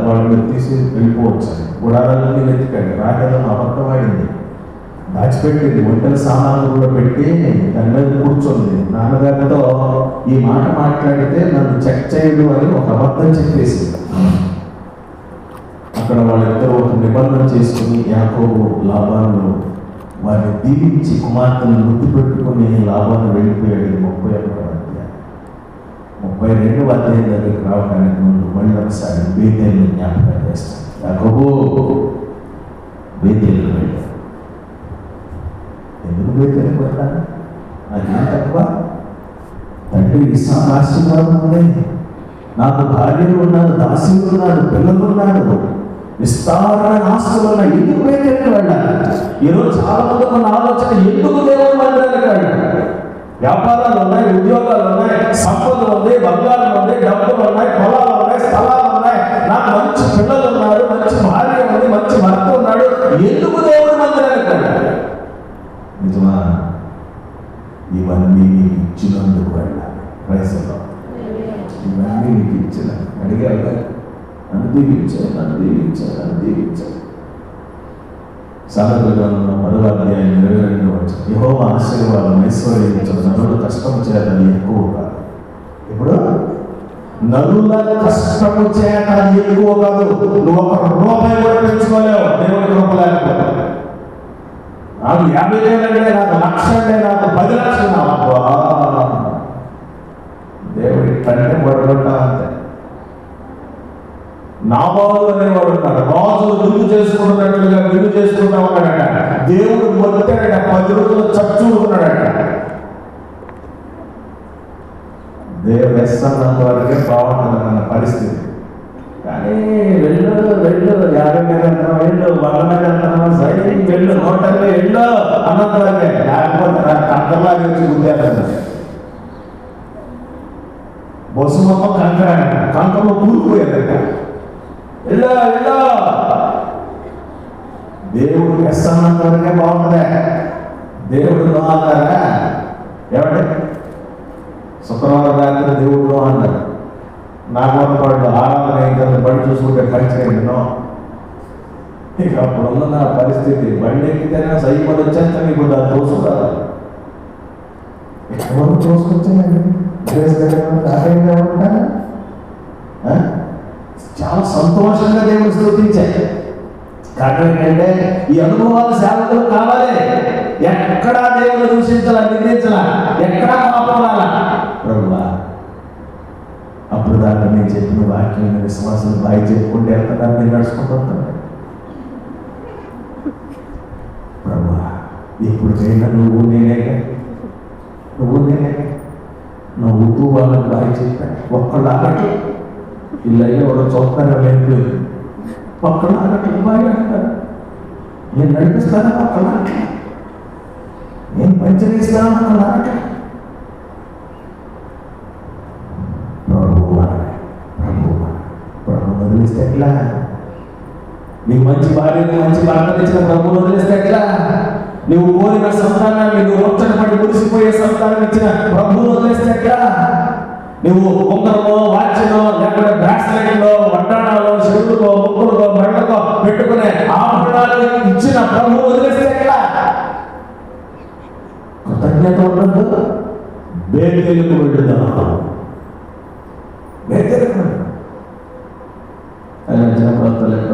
వాళ్ళు తీసి వెళ్ళిపోవచ్చు. గుడారాలన్నీ వెతికాడు. రాహేలు అబద్ధమైంది, దాచిపెట్టింది. ఒంటరి సామాన్లు కూడా పెట్టి దాని మీద కూర్చొని నాన్నగారితో ఈ మాట మాట్లాడితే నన్ను చెక్ చేయడు అని ఒక అబద్ధం చెప్పేసింది. అక్కడ వాళ్ళిద్దరూ ఒక నిబంధన చేసుకుని యాకోబు లాభాలను వారిని దీవించి కుమార్తెను ముద్దు పెట్టుకుని లాభాన్ని వెళ్ళిపోయాడు. 31వ అధ్యాయం. 32వ అధ్యాయం దగ్గరికి రావడానికి ముందు మళ్ళీ ఒకసారి బేతేలు జ్ఞాపకం చేస్తాను. యాకోబు బేతేలు వెళ్ళాడు. ఎందుకు బేతేలకు వెళ్ళాను? నాకేం తక్కువ? తండ్రి ఇస్సాకు ఆశీర్వాదం ఉంది, నాకు భార్యలు ఉన్నారు, దాసీలు ఉన్నారు, పిల్లలు ఉన్నారు, విస్తారమైన ఆస్తులు ఉన్నాయి. ఎందుకు బేతేలకు వెళ్ళాలి? ఈరోజు చాలా మంది ఉన్న ఆలోచన, ఎందుకు దేవుని మందిరానికి వెళ్ళాలి? వ్యాపారాలు ఉన్నాయి, ఉద్యోగాలు ఉన్నాయి, సంపద ఉంది, బంగారం ఉంది, డబ్బులు ఉన్నాయి, పొలాలు ఉన్నాయి, స్థలాలు ఉన్నాయి, నాకు మంచి పిల్లలు ఉన్నారు, మంచి భార్య ఉంది, మంచి భర్త ఉన్నాడు, ఎందుకు దేవుని మందిరానికి వెళ్ళాలి? నిజమా? ఇవన్నీ నీకు ఇచ్చినందుకు వెళ్ళాలి. ప్రయత్నంలో ఇవన్నీ నీకు ఇచ్చిన అడిగారు, నన్ను దీవించారు. సామెతల గ్రంథం 10వ అధ్యాయం 22వ వచనం, యెహోవా ఆశీర్వాదం ఐశ్వర్యించు, నరుల కష్టము చేత ఎక్కువ కాదు. ఇప్పుడు నరుల కష్టము చేత ఎక్కువ కాదు. నువ్వు ఒక రూపాయి కూడా పెంచుకోలేవు దేవుడి కృప లేకపోతే. నాకు 50,000 అంటే, నాకు 1,00,000 అంటే, నాకు 10 లక్షలు, దేవుడి కంటే పడుకుంటా అంతే. నాబాలు అనేవాడు ఉన్నాడు, రాజులు విందు చేసుకుంటున్నట్లుగా విందు చేసుకుంటా ఉన్నాడట. దేవుడు మొత్తాడట, 10 రోజులు చచ్చుకున్నాడట. దేవుడు వేస్తున్నంత వరకే బాగుంటుంది అన్న పరిస్థితి. కానీ వెళ్ళు 50 మీద వెళ్తున్నాం, వెళ్ళు 100 మీద వెళ్తున్నాం, సరే వెళ్ళు 120 వెళ్ళు అన్నంత వరకే. లేకపోతే కంకర్లాగా వచ్చి గుద్దేస్తాడు. బస్సు మొత్తం కంకర్లో కూలిపోయాడట. వెళ్ళా దేవుడు వేస్తున్నంత వరకే బాగుంటుందా? దేవుడు నో అన్నారా? ఏమంటే శుక్రవారం రాత్రి దేవుడు అన్నారు. నాగవరం పళ్ళు ఆరాధన అయిన బండి చూసుకుంటే పరిచయం నో. ఇక అప్పుడున్న నా పరిస్థితి, బండి ఎక్కితేనే సైపడి వచ్చేస్తా, మీకు దాన్ని తోసుకురాలి. ఎవరు తోసుకొచ్చానండి? చాలా సంతోషంగా దేవుడు స్తుతించాయి. కారణం ఏంటంటే ఈ అనుభవాలు సేవకులు కావాలి. ఎక్కడా దేవుడు దూషించాలా, నిందించాలా, ఎక్కడా పాపడాలా ప్రభువా. అప్పుడు దాకా నేను చెప్పిన వాక్యం విశ్వాసం బాగా చెప్పుకుంటే వెళ్తున్నారు, నేను నడుచుకుంటూ వస్తాను. ప్రభువా ఎప్పుడైనా నువ్వు నేనే నవ్వుతూ వాళ్ళకి బాగా చెప్పాను. ఒక్కళ్ళు ఆగట్లు ఇల్లయ్యే వాడు చూస్తాను, లేదు ఒక్కళ్ళు ఆగట్లు బాగా అంటారు. నేను నడిపిస్తాను, ఒక్కళ్ళు ఆగట్లే. నేను పంచరిస్తాను, ఒక్కళ్ళు ఆగట్లే. ప్రభు వదిలేస్తే ఎట్లా? నీకు మంచి భార్యను మంచి భర్త ఇచ్చిన ప్రభువును వదిలేస్తే ఎట్లా? నువ్వు కోరిన సంతానాన్ని, నువ్వు రొచ్చన పడి మురిసిపోయే సంతానం ఇచ్చిన ప్రభువును వదిలేస్తే ఎట్లా? నువ్వు ఉంగరమో వాచ్యనో లేకపోతే బ్రాస్లెట్లో వడ్డాణాలో చెవులకో ముక్కులకో మెడలకో పెట్టుకునే ఆభరణాలు ఇచ్చిన ప్రభువు వదిలేస్తే ఎట్లా? కృతజ్ఞత ఉండదు. బేతేలుకు వెళ్ళుదాం. బేతేలుకు ఆయన చిన్నప్పుడు లెక్క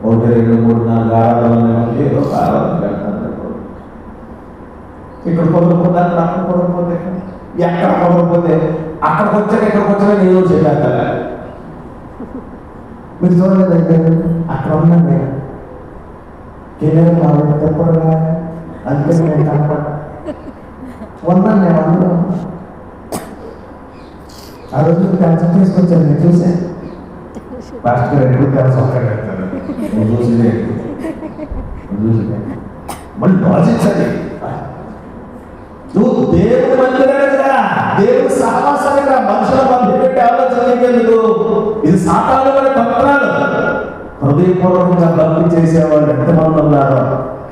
1, 2, 3, 4 ఆరాధనలు ఏదో ఆరాధన వెళ్తాను. ఇక్కడ కుదరకపోతే అక్కడ కుదరకపోతే ఎక్కడ కుదరకపోతే అక్కడికి వచ్చాక ఇక్కడికి వచ్చాక నేను చెప్పేస్తా. మీరు చూడలేదంటే అక్కడ ఉన్నాను నేను కేవలం చెప్పడగా, అందుకే నేను కనపడ్డా ఉన్నాను. నేను అందులో ఆ రోజు క్యాన్సర్ తీసుకొచ్చాను, నేను చూసాను. పాస్టర్ ఎప్పుడు క్యాన్సర్ ఒక్కడే చూసిందే మళ్ళీ ఆలోచించాలి. నువ్వు దేవుడు మందిరానికి రా, దేవుడు సహవాసానికి రా. మనుషుల మధ్య పెట్టి ఆలోచనకెందుకు? ఇది సాతాను వారి తంత్రాలు. హృదయపూర్వకంగా భక్తి చేసేవాళ్ళు ఎంతమంది ఉన్నారు?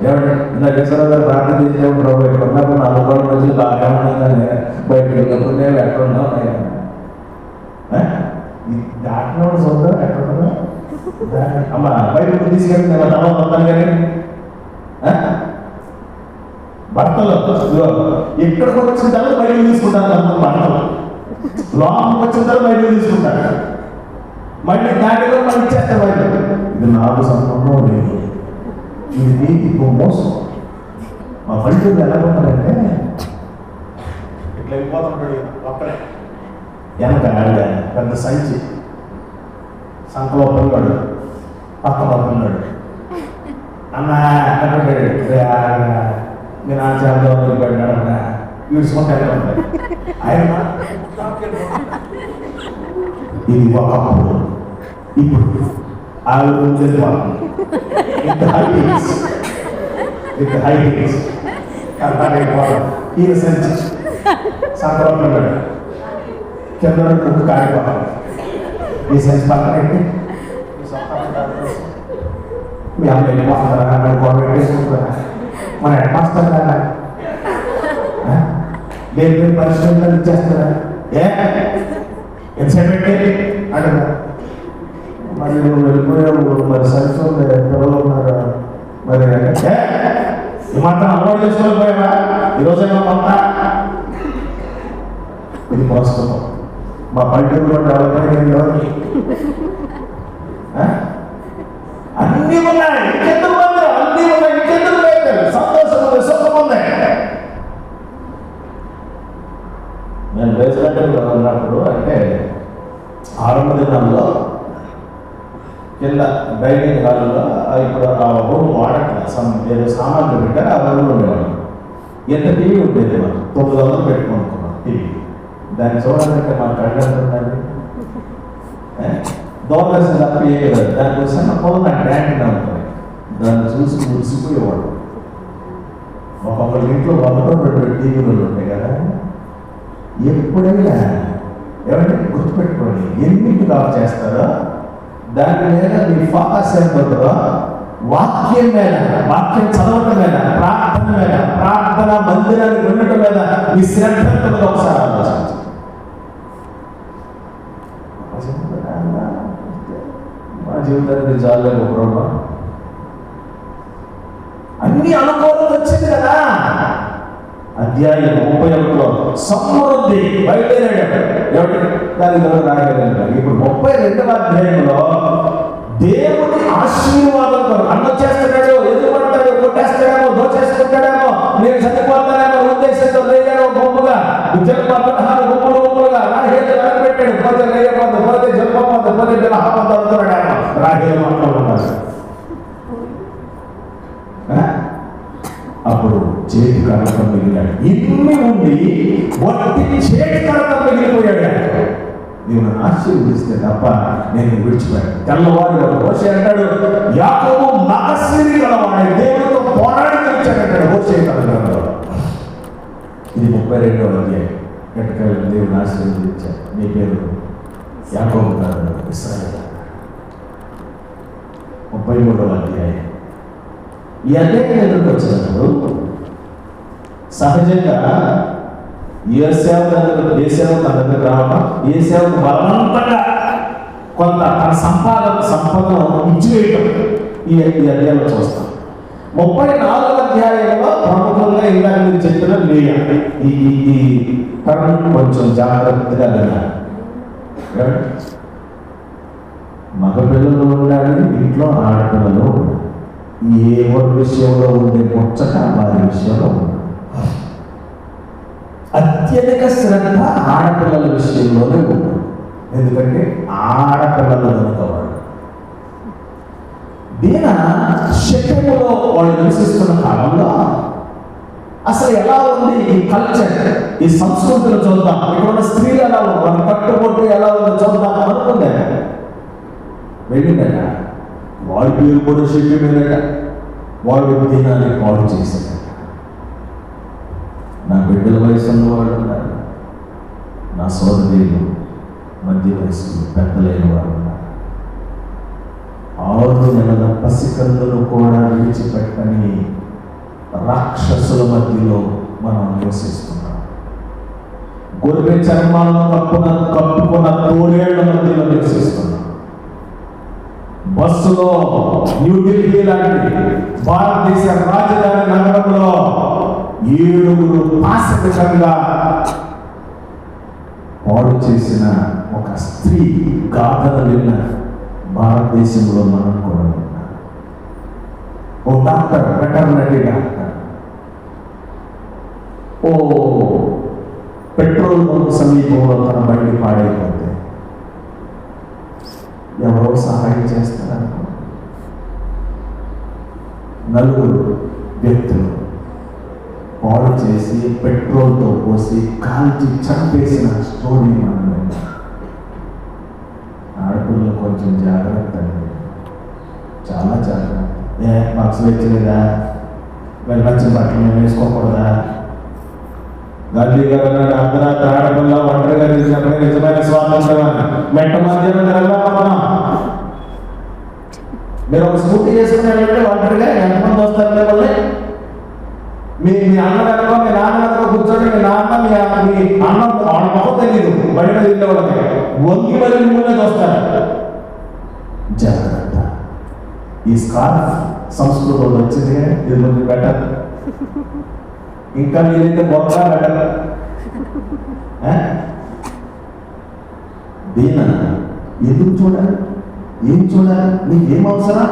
ఏమంటే నా ఈశ్వర గారు ప్రార్థన చేసేవాడు, ప్రభు ఇక్కడ ఉన్నప్పుడు 4 రోజుల నుంచి బాగా ఉన్నాగానే బయటకు వెళ్ళినప్పుడు నేను ఎక్కడ ఉన్నావు? దాటినోడు చూద్దాం ఎక్కడ అమ్మ బయటకు తీసుకెళ్తే మొత్తాను కానీ భర్తలు ఎక్కడికి వచ్చిన తర్వాత బయటకు తీసుకుంటారు. భర్తలు లోపలికి వచ్చిన తర్వాత బయటకు తీసుకుంటారు. మళ్ళీ దాటిలో మళ్ళీ ఇచ్చేస్తారు బయట. ఇది నాకు సంబంధం లేదు, ఇది నీకు మోసం. మా పల్లెటూరు ఎలా ఉంటారంటే ఇట్లా వెళ్ళిపోతుంటాడు ఒక్కడే. వెనక పెద్ద సంచి సంకలో పిల్లాడు, పక్కలో పిల్లాడు. అన్న మీరు ఆచారంలో నిలబడినాడు అన్న ఈడ్చుకుంటానే ఉంటాయి. ఆయన ఇది ఒకప్పుడు, ఇప్పుడు ఆవిడ ఉండేది మాకు ఇంత హైటీస్ ఈయన సంచి సంకలో పిల్లాడు కింద కుక్క కాడిపోతాం. ఈ సంచి పక్కన పెట్టి మీ అమ్మ వెళ్ళిపోతున్నారా, అక్కడ గొడవ పెట్టేసుకుంటారా, మన హెడ్మాస్టర్ కదా దేని పరిస్థితులు ఇచ్చేస్తారా? ఎంతసేపు పెట్టి అంటారా? మరి నువ్వు వెళ్ళిపోయావు, మరి సంచి పిల్లలు ఉన్నారా మరి మాత్రం అలవాటు చేసుకొని పోయావా? ఈరోజేమో కొత్త ఇది ప్రస్తుతం మా పల్లెటూరులో డెవలప్మెంట్ అన్నీ ఉన్నాయి, ఇంకెందుకు ఉన్నాయి, అన్నీ ఉన్నాయి, ఇంకెందుకు లేదు, సంతోషం ఉంది, సుఖం ఉంది. నేను రేసిడెంట్లో ఉన్నప్పుడు అంటే 6 దినాల్లో కింద డైనింగ్ హాల్లో ఇప్పుడు ఆ రూమ్ వాడట్లేదు, ఏదో సామాన్లు పెట్టారు, ఆ రూమ్లో ఉండేవాడు. ఎంత టీవీ ఉండేది, మనం 900 పెట్టుకుంటున్నాం టీవీ. దాన్ని చూడాలంటే మా కళ్ళంతా ఉండాలి, దూరదర్శనం తప్ప ఏ కదా. దానికోసం పొలం యాంటీనా ఉంటుంది, దాన్ని చూసి మురిసిపోయేవాడు. ఒక్కొక్కరి ఇంట్లో 102 టీవీలు ఉంటాయి కదా. ఎప్పుడైనా ఎవరైనా గుర్తుపెట్టుకోండి, ఎన్నింటికి ఆఫ్ చేస్తారో దాని మీద మీ ఫోకస్ ఏర్పడుతుందో వాక్యం మీద, వాక్యం చదవటం మీద, ప్రార్థన మీద, ప్రార్థన మందిరానికి ఉండటం మీద మీ శ్రద్ధ ఒకసారి ఆలోచించండి. మా జీవితానికి చాలేదు బ్రహ్మ, అన్ని అనుకూలత వచ్చింది కదా. అధ్యాయం 31లో సమృద్ధి బయలుదేరాడు. దాని రాగలిగాడు. ఇప్పుడు 32వ అధ్యాయంలో దేవుడి ఆశీర్వాదం అన్న చేస్తున్నాడు, ఎదుగుపడతాడు, కొట్టేస్తాడేమో, దోచేసుకుంటాడేమో, నేను చనిపోతానేమో ఉద్దేశంతో లేదాడో గొప్పగా గుంపులుగా రాహేలు పెట్టాడు. పోతే లేకపోతే, పోతే జల్పపోతే, పోతే జలహాపడుతున్నాడేమో రాహేలు మాట్లాడుతున్నారు. అప్పుడు చేతి కడతం మిగిలాడు. ఇన్ని ఉండి వట్టి చేతి కడతం మిగిలిపోయాడు. నీవు నన్ను ఆశీర్వదిస్తే తప్ప నేను విడిచిపోయాను. తెల్లవారు హోషే అంటాడు, యాకోబు మగసిరి గలవాడు, దేవుడితో పోరాడి వచ్చాడంటాడు హోషే గ్రంథంలో. ఇది 32వ అధ్యాయం. ఎట్టకాయలు దేవుని ఆశీర్వదించాడు. నీ పేరు యాకోబు కాదు, ఇశ్రాయేలు. 33వ అధ్యాయం. ఈ అధ్యాయం ఎందుకు వచ్చినప్పుడు సహజంగా ఏ సేవ తన దగ్గర రావడం, ఏ సేవకు బలవంతంగా కొంత తన సంపదను ఇచ్చివేయటం ఈ అధ్యాయంలో చూస్తాం. 34వ అధ్యాయంలో ప్రముఖంగా ఇందాక మీరు చెప్పిన లేయా. ఈ టర్మ్ కొంచెం జాగ్రత్తగా వినాలి. మగపిల్లలు ఉండాలి, ఇంట్లో ఆడపిల్లలు ఉండాలి. ఎవరి విషయంలో ఉండే ముచ్చట వారి విషయంలో ఉంది. అత్యధిక శ్రద్ధ ఆడపిల్లల విషయంలోనే ఉంది. ఎందుకంటే ఆడపిల్లలు కనుకవాడు దీన శక్తిలో వాళ్ళు నివసిస్తున్న కాలంలో అసలు ఎలా ఉంది ఈ కల్చర్, ఈ సంస్కృతులు చూద్దాం. ఇక్కడ ఉన్న స్త్రీలు ఎలా ఉంది, వాళ్ళ కట్టుబొట్టు ఎలా ఉందో చూద్దాం అనుకుందా. వెళ్ళిందట, వాడి పేరు కూడా శక్తి మీదట, వాడు దినాన్ని పాడు చేశాడట. నా బిడ్డల వయసు ఉన్నవాళ్ళు ఉన్నారు, నా సోదరులు మధ్య వయసు పెద్దలైన వారు ఉన్నారు. 6 నెలల పసికందులు కూడా విడిచిపెట్టని రాక్షసుల మధ్యలో మనం నివసిస్తున్నాం. గొర్రె చర్మాలను కప్పుకున్న తోడేళ్ల మధ్యలో నివసిస్తున్నాం. బస్సులో న్యూఢిల్లీ లాంటి భారతదేశ రాజధాని నగరంలో 7 పాశవికంగా పాడు చేసిన ఒక స్త్రీ గాథను విన్న భారతదేశంలో మనం కూడా ఉన్నాం. ఓ డాక్టర్, వెటర్నరీ డాక్టర్, ఓ పెట్రోల్ బంక్ సమీపంలో తన బండి పాడైపోతే ఎవరో సహాయం చేస్తారనుకో. 4 వ్యక్తులు పాడు చేసి పెట్రోల్తో పోసి కాల్చి చంపేసిన స్టోరీ మనం విన్నాం. ఆడపిల్లలు కొంచెం జాగ్రత్త అండి, చాలా జాగ్రత్త. మాకు స్వేచ్ఛలేదా, వెళ్ళొచ్చిన బట్టలు మేము వేసుకోకూడదా? గాంధీ గారు అన్నాడు, అర్ధరాత్రి ఆడపిల్ల ఒంటరిగా తెలిసినప్పుడే నిజమైన స్వాతంత్రం. మెట్ట మధ్యాహ్నం వెళ్ళకపోతున్నాం. మీరు ఒక స్కూటీ చేసుకున్నారంటే ఒంటరిగా ఎంతమంది వస్తారు మిమ్మల్ని? మీ అన్న వెనక, మీ నాన్న వెనక కూర్చొని మీ నాన్న మీ అన్న వాళ్ళ మొహం తెలియదు, బయట తింటే వాళ్ళకి వంగి మళ్ళీ ముందే చూస్తారు. జాగ్రత్త. ఈ స్కార్ఫ్ సంస్కృతంలో వచ్చింది, ఇది బెటర్. ఇంకా మీరైతే బొక్క పెట్టాలి. దీన ఎందుకు చూడాలి? ఏం చూడాలి? నీకేం అవసరం?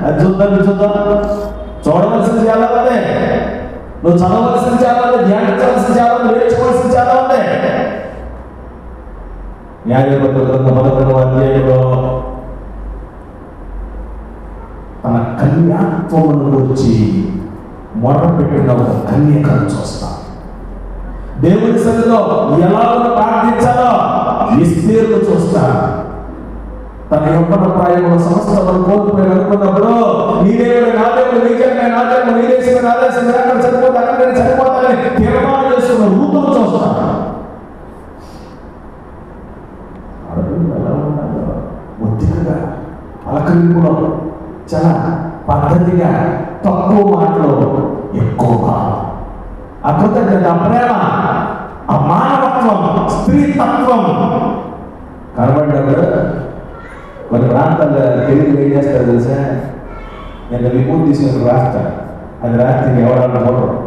అది చూద్దాం, ఇది చూద్దాం. చూడవలసింది చాలా ఉంది, నువ్వు చదవలసింది చాలా ఉంది, ధ్యానించవలసింది చాలా ఉంది, నేర్చుకోవాల్సింది చాలా ఉంది. న్యాయపత్ర 11వ అధ్యాయంలో తన కన్యాత్వమును గురించి మొదలుపెట్టిన ఒక కన్యకను చూస్తాం. దేవుని సన్నిధిలో ఎలా ప్రార్థించాలో ఎస్తేరును చూస్తాను. తన యొక్క ప్రాయముల సంస్థలను కోల్పోయి అనుకున్నప్పుడు నీ దేవుడు నా దేవుడు, నీ జన్మే నా జన్మ, నీ దేశమే నా దేశం, అక్కడ చనిపోతా అక్కడ నేను చనిపోతానని తీర్మానం చేసుకున్న రూపం చూస్తాను. ఎలా ఉన్నారో ఒత్తిడిగా, పలకరింపులో చాలా పద్ధతిగా, తక్కువ మాటలో ఎక్కువగా అకృతజ్ఞత, ప్రేమ, ఆ మానవత్వం, స్త్రీతత్వం కనబడ్డాడు. కొన్ని ప్రాంతాల్లో తెలుగు ఏం చేస్తారు తెలుసా? నేను రిపోర్ట్ తీసుకుని రాస్తాను, అది రాస్తే ఎవరన్నా చూడరు.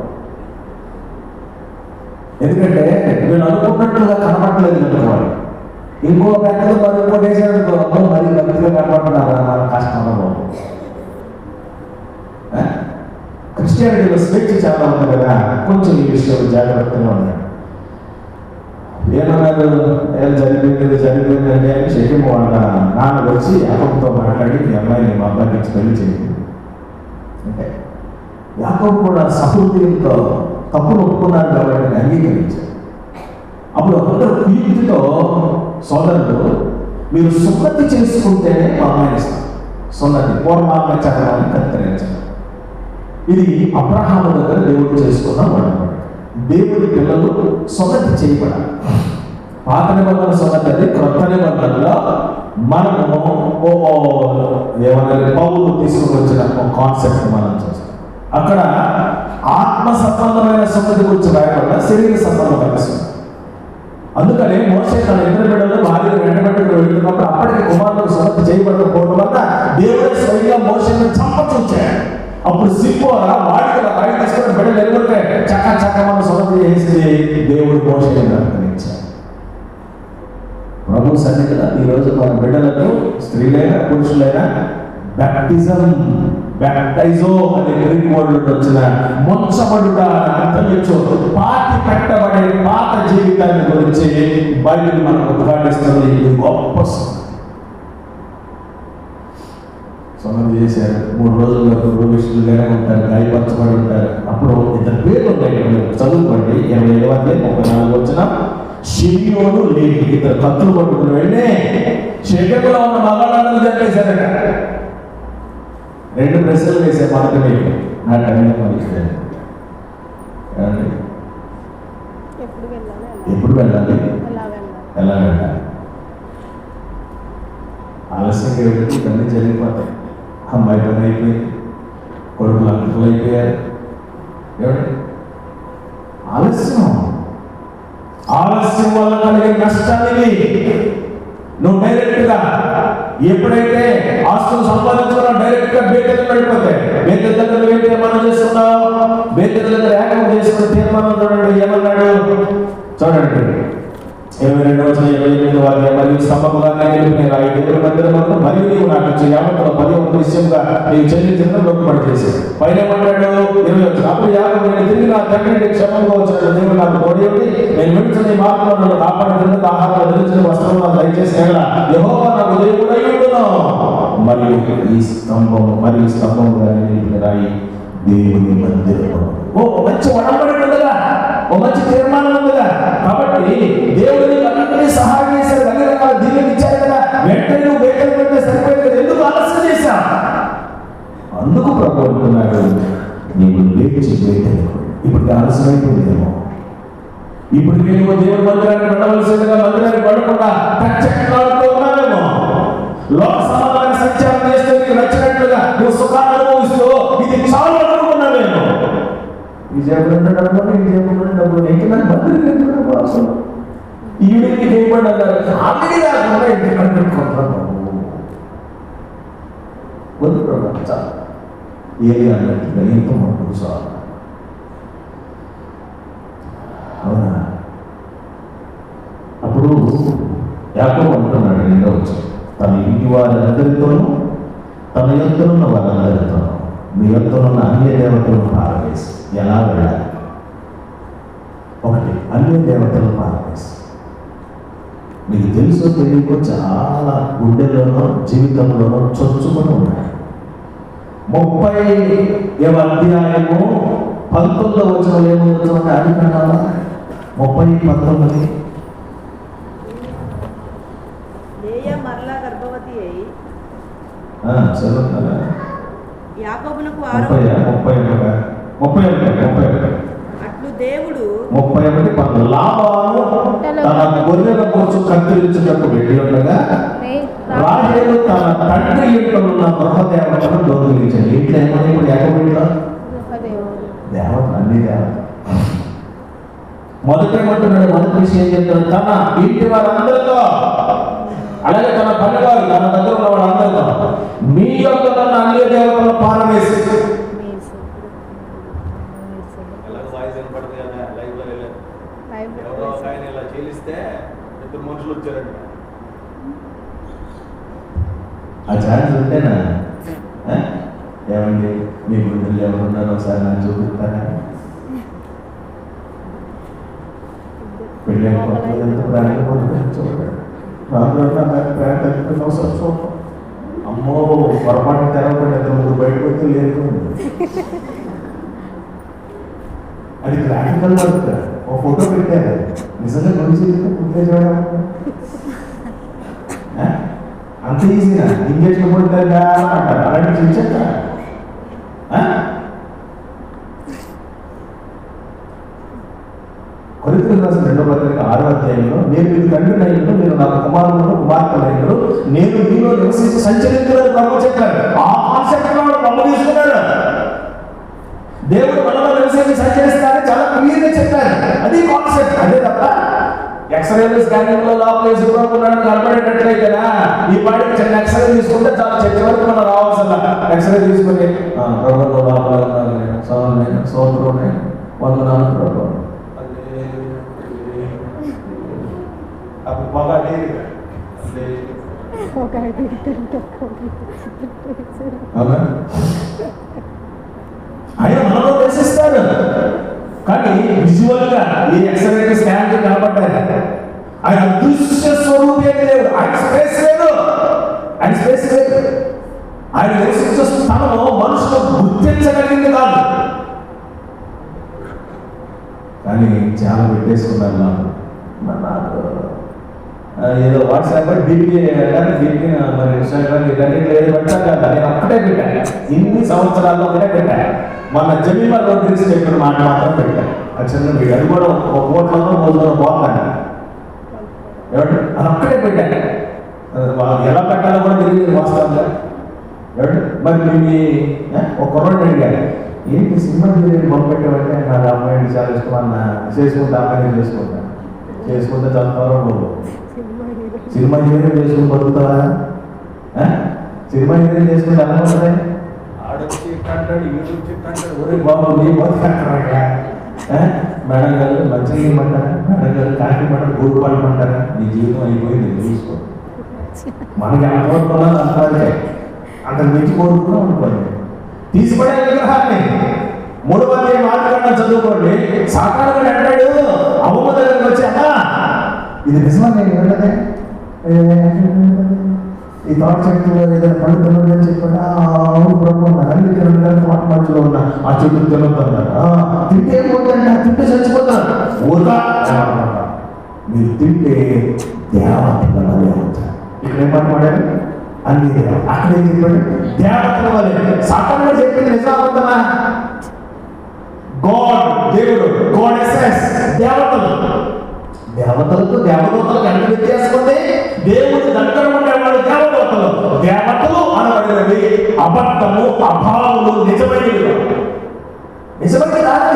ఎందుకంటే నేను అనుకున్నట్లుగా కనబడలేదు అనుకోవాలి. ఇంకో పెద్దలు మరి ఇంకో వేసేందుకు మరి భక్తిగా కనబడుతున్నారు, మన కష్టం అనుభవం. క్రిస్టియానిటీలో స్వేచ్ఛ చాలా ఉంది కదా, కొంచెం ఈ విషయంలో జాగ్రత్తగా ఉన్నాడు. ఏమన్నారు? జరిగిపోయింది అంటే శరీరం వాళ్ళ నాన్న వచ్చి యాకోబుతో మాట్లాడి మీ అమ్మాయిని మా అబ్బాయికి ఇచ్చి పెళ్లి చేయండి అంటే, యాకోబు కూడా సహృదయంతో తప్పును ఒప్పుకున్నారు కాబట్టి అంగీకరించారు. అప్పుడు అందరూ కుయుక్తితో, సోదరులు మీరు సున్నతి చేసుకుంటేనే మా అమ్మాయిని ఇస్తాం, సున్నతి పూర్వాత్మచరణాన్ని కత్తిరించారు. ఇది అబ్రహాము దగ్గర దేవుడు చేసుకున్న వాడు. దేవుడి పిల్లలు సున్నతి చేయబడాలి. పాత నిబంధన సున్నతి అది, క్రొత్త నిబంధనలో మనము ఏమన్నా పౌలు తీసుకుని వచ్చిన కాన్సెప్ట్ మనం చూస్తాం. అక్కడ ఆత్మ సంబంధమైన సున్నతి గురించి రాయకుండా శరీర సంబంధమైన సున్నతి. అందుకని మోషే తన ఇద్దరు బిడ్డలు భార్యను వెంటబెట్టుకు వెళ్తున్నప్పుడు అప్పటికి కుమారులకు సున్నతి చేయబడకపోవడం వల్ల దేవుడు స్వయంగా మోషేను చంపచూచాడు. అప్పుడు సిప్పోరా వాడికి బయట తీసుకుని బిడ్డలు ఎదుగుంటే చక్క మనం సున్నతి చేసి దేవుడు మోషేను అనుగ్రహించాడు. ప్రభు సన్నిధిలో ఈరోజు మన బిడ్డలకు స్త్రీలైనా పురుషులైనా బ్యాప్టైజో అనే గ్రీక్ వర్డ్ వచ్చిన మొచ్చబడుట అర్థమిచ్చు, పాతి పెట్టబడే పాత జీవితాన్ని గురించి బైబిల్ మనకు ఉద్ఘాటిస్తుంది. ఇది గొప్ప సున్నతి చేశారు. 3 రోజుల వరకు రోగిష్ఠులుగానే ఉంటారు, గాయపరచబడి ఉంటారు. అప్పుడు ఇద్దరు పేర్లు ఉంటాయి, చదువుకోండి. 27-34 వచ్చిన షిమియోను, లేవి ఇద్దరు కత్తులు పట్టుకుని వెళ్ళి షెకెములో ఉన్న మగవాళ్ళని చంపేశారట. 2 ప్రశ్నలు వేసే మాత్రమే నా టైం ఎప్పుడు వెళ్ళాలి, ఎలా వెళ్ళాలి? ఆలస్యంగా వెళ్తే ఇవన్నీ జరిగిపోతాయి. అమ్మాయి పని అయిపోయింది, కొడుకులు అంకులు అయిపోయారు. ఏమండి ఆలస్యం వల్ల కలిగే నష్టాన్ని నువ్వు డైరెక్ట్గా ఎప్పుడైతే ఆస్తులు సంపాదించుకున్నావు డైరెక్ట్గా బేతలు పడిపోతాయి. బేతల దగ్గర ఏంటి ఏమన్నా చేస్తున్నావు? బేతల దగ్గర ఏకం చేసుకుని తీర్మానం చూడండి ఏమన్నాడు చూడండి. 22-28 వాక్యం. మరియు స్తంభముగా నేను ఆ దేవుని మందిరమును మరియు నీవు నాకు ఇచ్చే యావత్తులో 10వ విషయంగా నీవు చెల్లించిన లోటుపడి చేశాను. పైన ఏమంటాడు 20. అప్పుడు యాకోబు నేను తిరిగి నా తండ్రికి క్షేమంగా వచ్చాడు. దేవుడు నాకు తోడి ఉండి నేను విడిచిన ఈ మార్గంలో నన్ను కాపాడుతున్న ఆహారం ధరించిన వస్త్రం నాకు దయచేసి యెహోవా నాకు దేవుడై ఉండును. మరియు ఈ స్తంభముగా రాయి దేవుని మందిరము. మంచి ఒడంబడి ఉందిగా, మంచి తీర్మానం ఉందిగా. కాబట్టి దేవుడిని అన్నింటినీ సహాయం చేశారు, అన్ని రకాల దీవెనలు ఇచ్చారు కదా. వెంటనే నువ్వు బేకలు పెడితే సరిపోయింది కదా, ఎందుకు ఆలస్యం చేశా? అందుకు ప్రభు అంటున్నాడు, నీవు లేచి బేకలు. ఇప్పుడు ఆలస్యమైపోయిందేమో. ఇప్పుడు నువ్వు దేవుడి మందిరాన్ని పడవలసిందిగా మందిరాన్ని పడకుండా కచ్చట్లాడుతూ ఉన్నావేమో. లోక సమాధానాన్ని సంచారం చేస్తూ నీకు నచ్చినట్లుగా నువ్వు సుఖాన్ని అనుభవిస్తూ ఇది చాలు అనుకున్నావేమో. ఈ దేవుడు డబ్బులు నీకు నాకు మందిరం అవసరం. ఈవిడికి చేయబడి అన్నారు ఆల్రెడీ కాకుండా ఇంటికి పెట్టుకుంటున్నాను. వద్దు ప్రభు, చాలు ఏది అన్నట్టుగా ఇంత మటుకు చాలు. అవునా? అప్పుడు యాకోబు అంటున్నాడు, రెండో వచ్చి తన ఇంటి వారందరితోనూ తన యొద్దనున్న వారందరితోనూ మీ యొద్దనున్న అన్య దేవతలను పారవేసి. ఎలా వెళ్ళాలి? ఒకటి, అన్య దేవతలను పారవేసి. మీకు తెలుసో తెలియకో చాలా గుండెల్లోనో జీవితంలోనో చొచ్చుకొని ఉన్నాయి. 30వ అధ్యాయము 19వ వచనం ఏమవుతుందంటే అది కన్నా 30:19 మరలా గర్భవతి అయి చదువుతారా? యాకోబునకు 31 అట్లు దేవుడు 31 లాబాను తన గొర్రెల కోసం కత్తిరించుటకు వెళ్ళి ఉండగా రాహేలు తన తండ్రి ఇంట్లో ఉన్న గృహదేవతను దొంగిలించాడు. ఇంట్లో ఏమన్నా ఇప్పుడు యాకోబులో దేవత, అన్ని దేవత. మొదటి విషయం ఏం చెప్తాడు? తన ఇంటి వారందరితో, అలాగే తన పనివారు, తన దగ్గర ఉన్న వాళ్ళందరితో మీ యొక్క తన అన్య దేవతలను పారవేసి. మనుషులు వచ్చారంట. ఆ ఛాన్స్ ఉంటేనా? ఏమండి మీ గుండెలు ఎవరున్నారో ఒకసారి నాకు చూపిస్తారా? పెళ్ళి అమ్మో పొరపాటు తెరవకుండా 2 బయటకు వచ్చి లేదు. అది ప్రాక్టికల్ వర్క్. ఓ ఫోటో పెట్టారు, నిజంగా గురించి అంత ఈజీనా? ఇంజక్షన్ పడుతుందా అంటారు, అలాంటి చూచాక కొరింథీయులకు రాసిన 2వ పత్రిక 6వ అధ్యాయంలో నేను మీకు తండ్రి అయ్యిండు, మీరు నాకు కుమారులను కుమార్తెలయ్యిండు, నేను మీలో నివసించి సంచరించాలని ప్రభు చెప్పారు. ఆ కాన్సెప్ట్ ప్రభు తీసుకున్నాడు. దేవుడు మనలో నివసించి సంచరిస్తారని చాలా క్లియర్గా చెప్పారు. అది కాన్సెప్ట్. అదే తప్ప ఎక్స్రేలు స్కానింగ్ లో లోపల వేసుకున్నాడు కనపడేటట్లయితేనా ఈ పాటికి చిన్న ఎక్స్రే తీసుకుంటే చాలా చర్చ వరకు మనం రావాల్సిన ఎక్స్రే తీసుకుని ప్రభుత్వ లోపల సోదరు వందనాలు ప్రభు అప్పుడు బాగా ఆయన మనలో దర్శిస్తాడు. కానీ విజువల్ గా ఈ ఎక్స్రే స్కాన్ కనపడ్డారు. ఆయన దృశ్య స్వరూపే దేవుడు. ఆయన స్పేస్ లేదు, ఆయన స్పేస్ లేదు. ఆయన నివసించే స్థలంలో మనుషులు గుర్తించగలిగింది కాదు. కానీ చాలా పెట్టేసుకున్నారు. నాకు ఏదో వాట్సాప్ డీపీ డీపీ మరి ఇన్స్టాగ్రామ్ ఇవన్నీ లేదు పెట్టాక నేను ఒక్కటే పెట్టాను. ఇన్ని సంవత్సరాల్లో ఒకటే పెట్టాను. మన జమీమా రోడ్ తెలిసి చెప్పిన మాట మాత్రం పెట్టాను. చిన్న వీడు అది కూడా ఒక కోట్లలో రోజులో పోతాను. ఎవరు అది ఒక్కటే పెట్టాను. ఎలా పెట్టాలో కూడా తెలియదు వాస్తవంగా. ఎవరు మరి మీ ఒక కుర్రోడు అడిగారు, ఏంటి సినిమా తెలియదు మొదలు పెట్టామంటే నాకు అమ్మాయిని చాలా ఇష్టం అన్న, చేసుకుంటే అమ్మాయిని చేసుకుంటే చదువుతారో బాబు. సినిమా హీరోయిన్ చేసుకుని బతుకుతావా? సినిమా హీరోయిన్ చేసుకుంటే ఎలా ఉంటుంది? ఆడొచ్చి అంటాడు, యూట్యూబ్ చెప్తాడు, ఒరే బాబు నీ బతుకంటారా? మేడం గారు మంచిగా ఇమ్మంటారా? మేడం గారు కాఫీ పడ్డ గూడు పడమంటారా? నీ జీవితం అయిపోయింది చూసుకో. మనకి అనుకోకుండా అంటారే అంతకు మించి కోరుకున్నాం అనుకోండి. తీసిపడే విగ్రహాన్ని 3వ అధ్యాయం మాట్లాడిన చదువుకోండి. సాకారంగా అంటాడు అమ్మమ్మ దగ్గరికి వచ్చి, అమ్మా ఇది నిజమా? నేను వెళ్ళదే ఈ థాట్ చెట్టులో ఏదైనా పళ్ళు తినదని చెప్పండి. అవును ప్రభు అన్ని తినడానికి మాట మధ్యలో ఉన్న ఆ చెట్టు తినొద్దన్నారు. తింటే ఏమవుతుందండి? తింటే చచ్చిపోతారు. ఊరుగా మీరు తింటే దేవతల వలె అవుతారు. ఇక్కడ ఏం మాట్లాడారు? అన్ని అక్కడే చెప్పండి దేవతల వలె. సాతానుడు చెప్పింది నిజమవుతుందా? గాడ్ దేవుడు, గాడ్ ఎసెన్స్ దేవతలు. దేవతలకు దేవదూతలకు ఎంత వ్యత్యాసం ఉంది? దేవుడి దగ్గర ఉండేవాడు దేవదూతలు. దేవతలు అనబడినవి అబద్ధము, అభావులు, నిజమైనవి. నిజమైనది కాదు,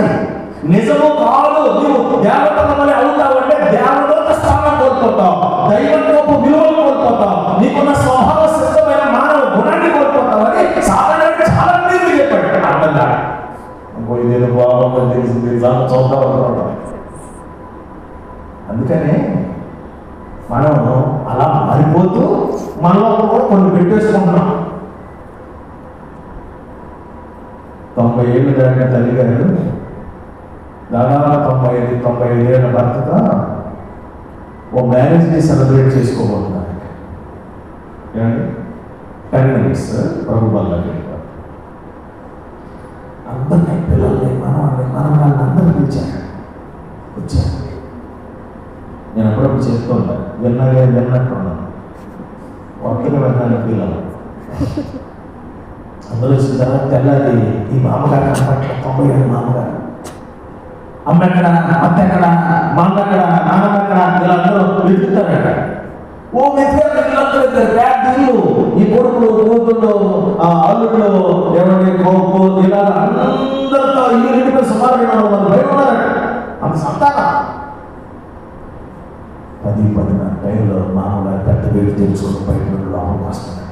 నిజము కాదు. నువ్వు దేవతల వల్ల అవుతావంటే దేవదూత స్థానం కోల్పోతావు, దైవత్వపు విలువలు కోల్పోతావు, నీకున్న స్వభావ సిద్ధమైన మానవ గుణాన్ని కోల్పోతావు అని సాధారణ చాలా మంది చెప్పాడు. మనం అలా మారిపోతూ మనలో కూడా కొన్ని పెట్టేసుకుంటున్నాం. 90 ఏళ్ళు దాకా తల్లి గారు దాదాపు 95 ఏళ్ళ భర్తతో ఓ మ్యారేజ్ డే సెలబ్రేట్ చేసుకోబోతున్నారు. 10 minutes ప్రభు వల్లకి అందరినీ పిల్లల్ని మనల్ని అందరూ పిలిచారు. వచ్చారు. నేను అప్పుడప్పుడు చెప్తూ ఉంటాను, విన్నట్టు ఉన్నాను, ఒక్కనే విన్నాను పిల్లలు. అందరూ వచ్చిన తర్వాత తెల్లారి ఈ మామగారు కనపట్ల 90 ఏళ్ళ మామగారు, అమ్మ ఎక్కడ, అత్త ఎక్కడ, మా అమ్మ ఎక్కడ, నాన్నమ్మ ఎక్కడ, వీళ్ళందరూ వెతుకుతారట. ఓ వీళ్ళందరూ ఇల్లు, ఈ కొడుకులు, కూతుళ్ళు, అల్లుళ్ళు, ఎవరి ఇలా అందరితో ఇల్లు నిండిపోయి సుమారు 200 మంది బయట ఉన్నారట. అంత సంతానం. 10-10 టైంలో మామగారు పెద్ద వేడి తెలుసుకుని బయట లోపలికి వస్తున్నాడు.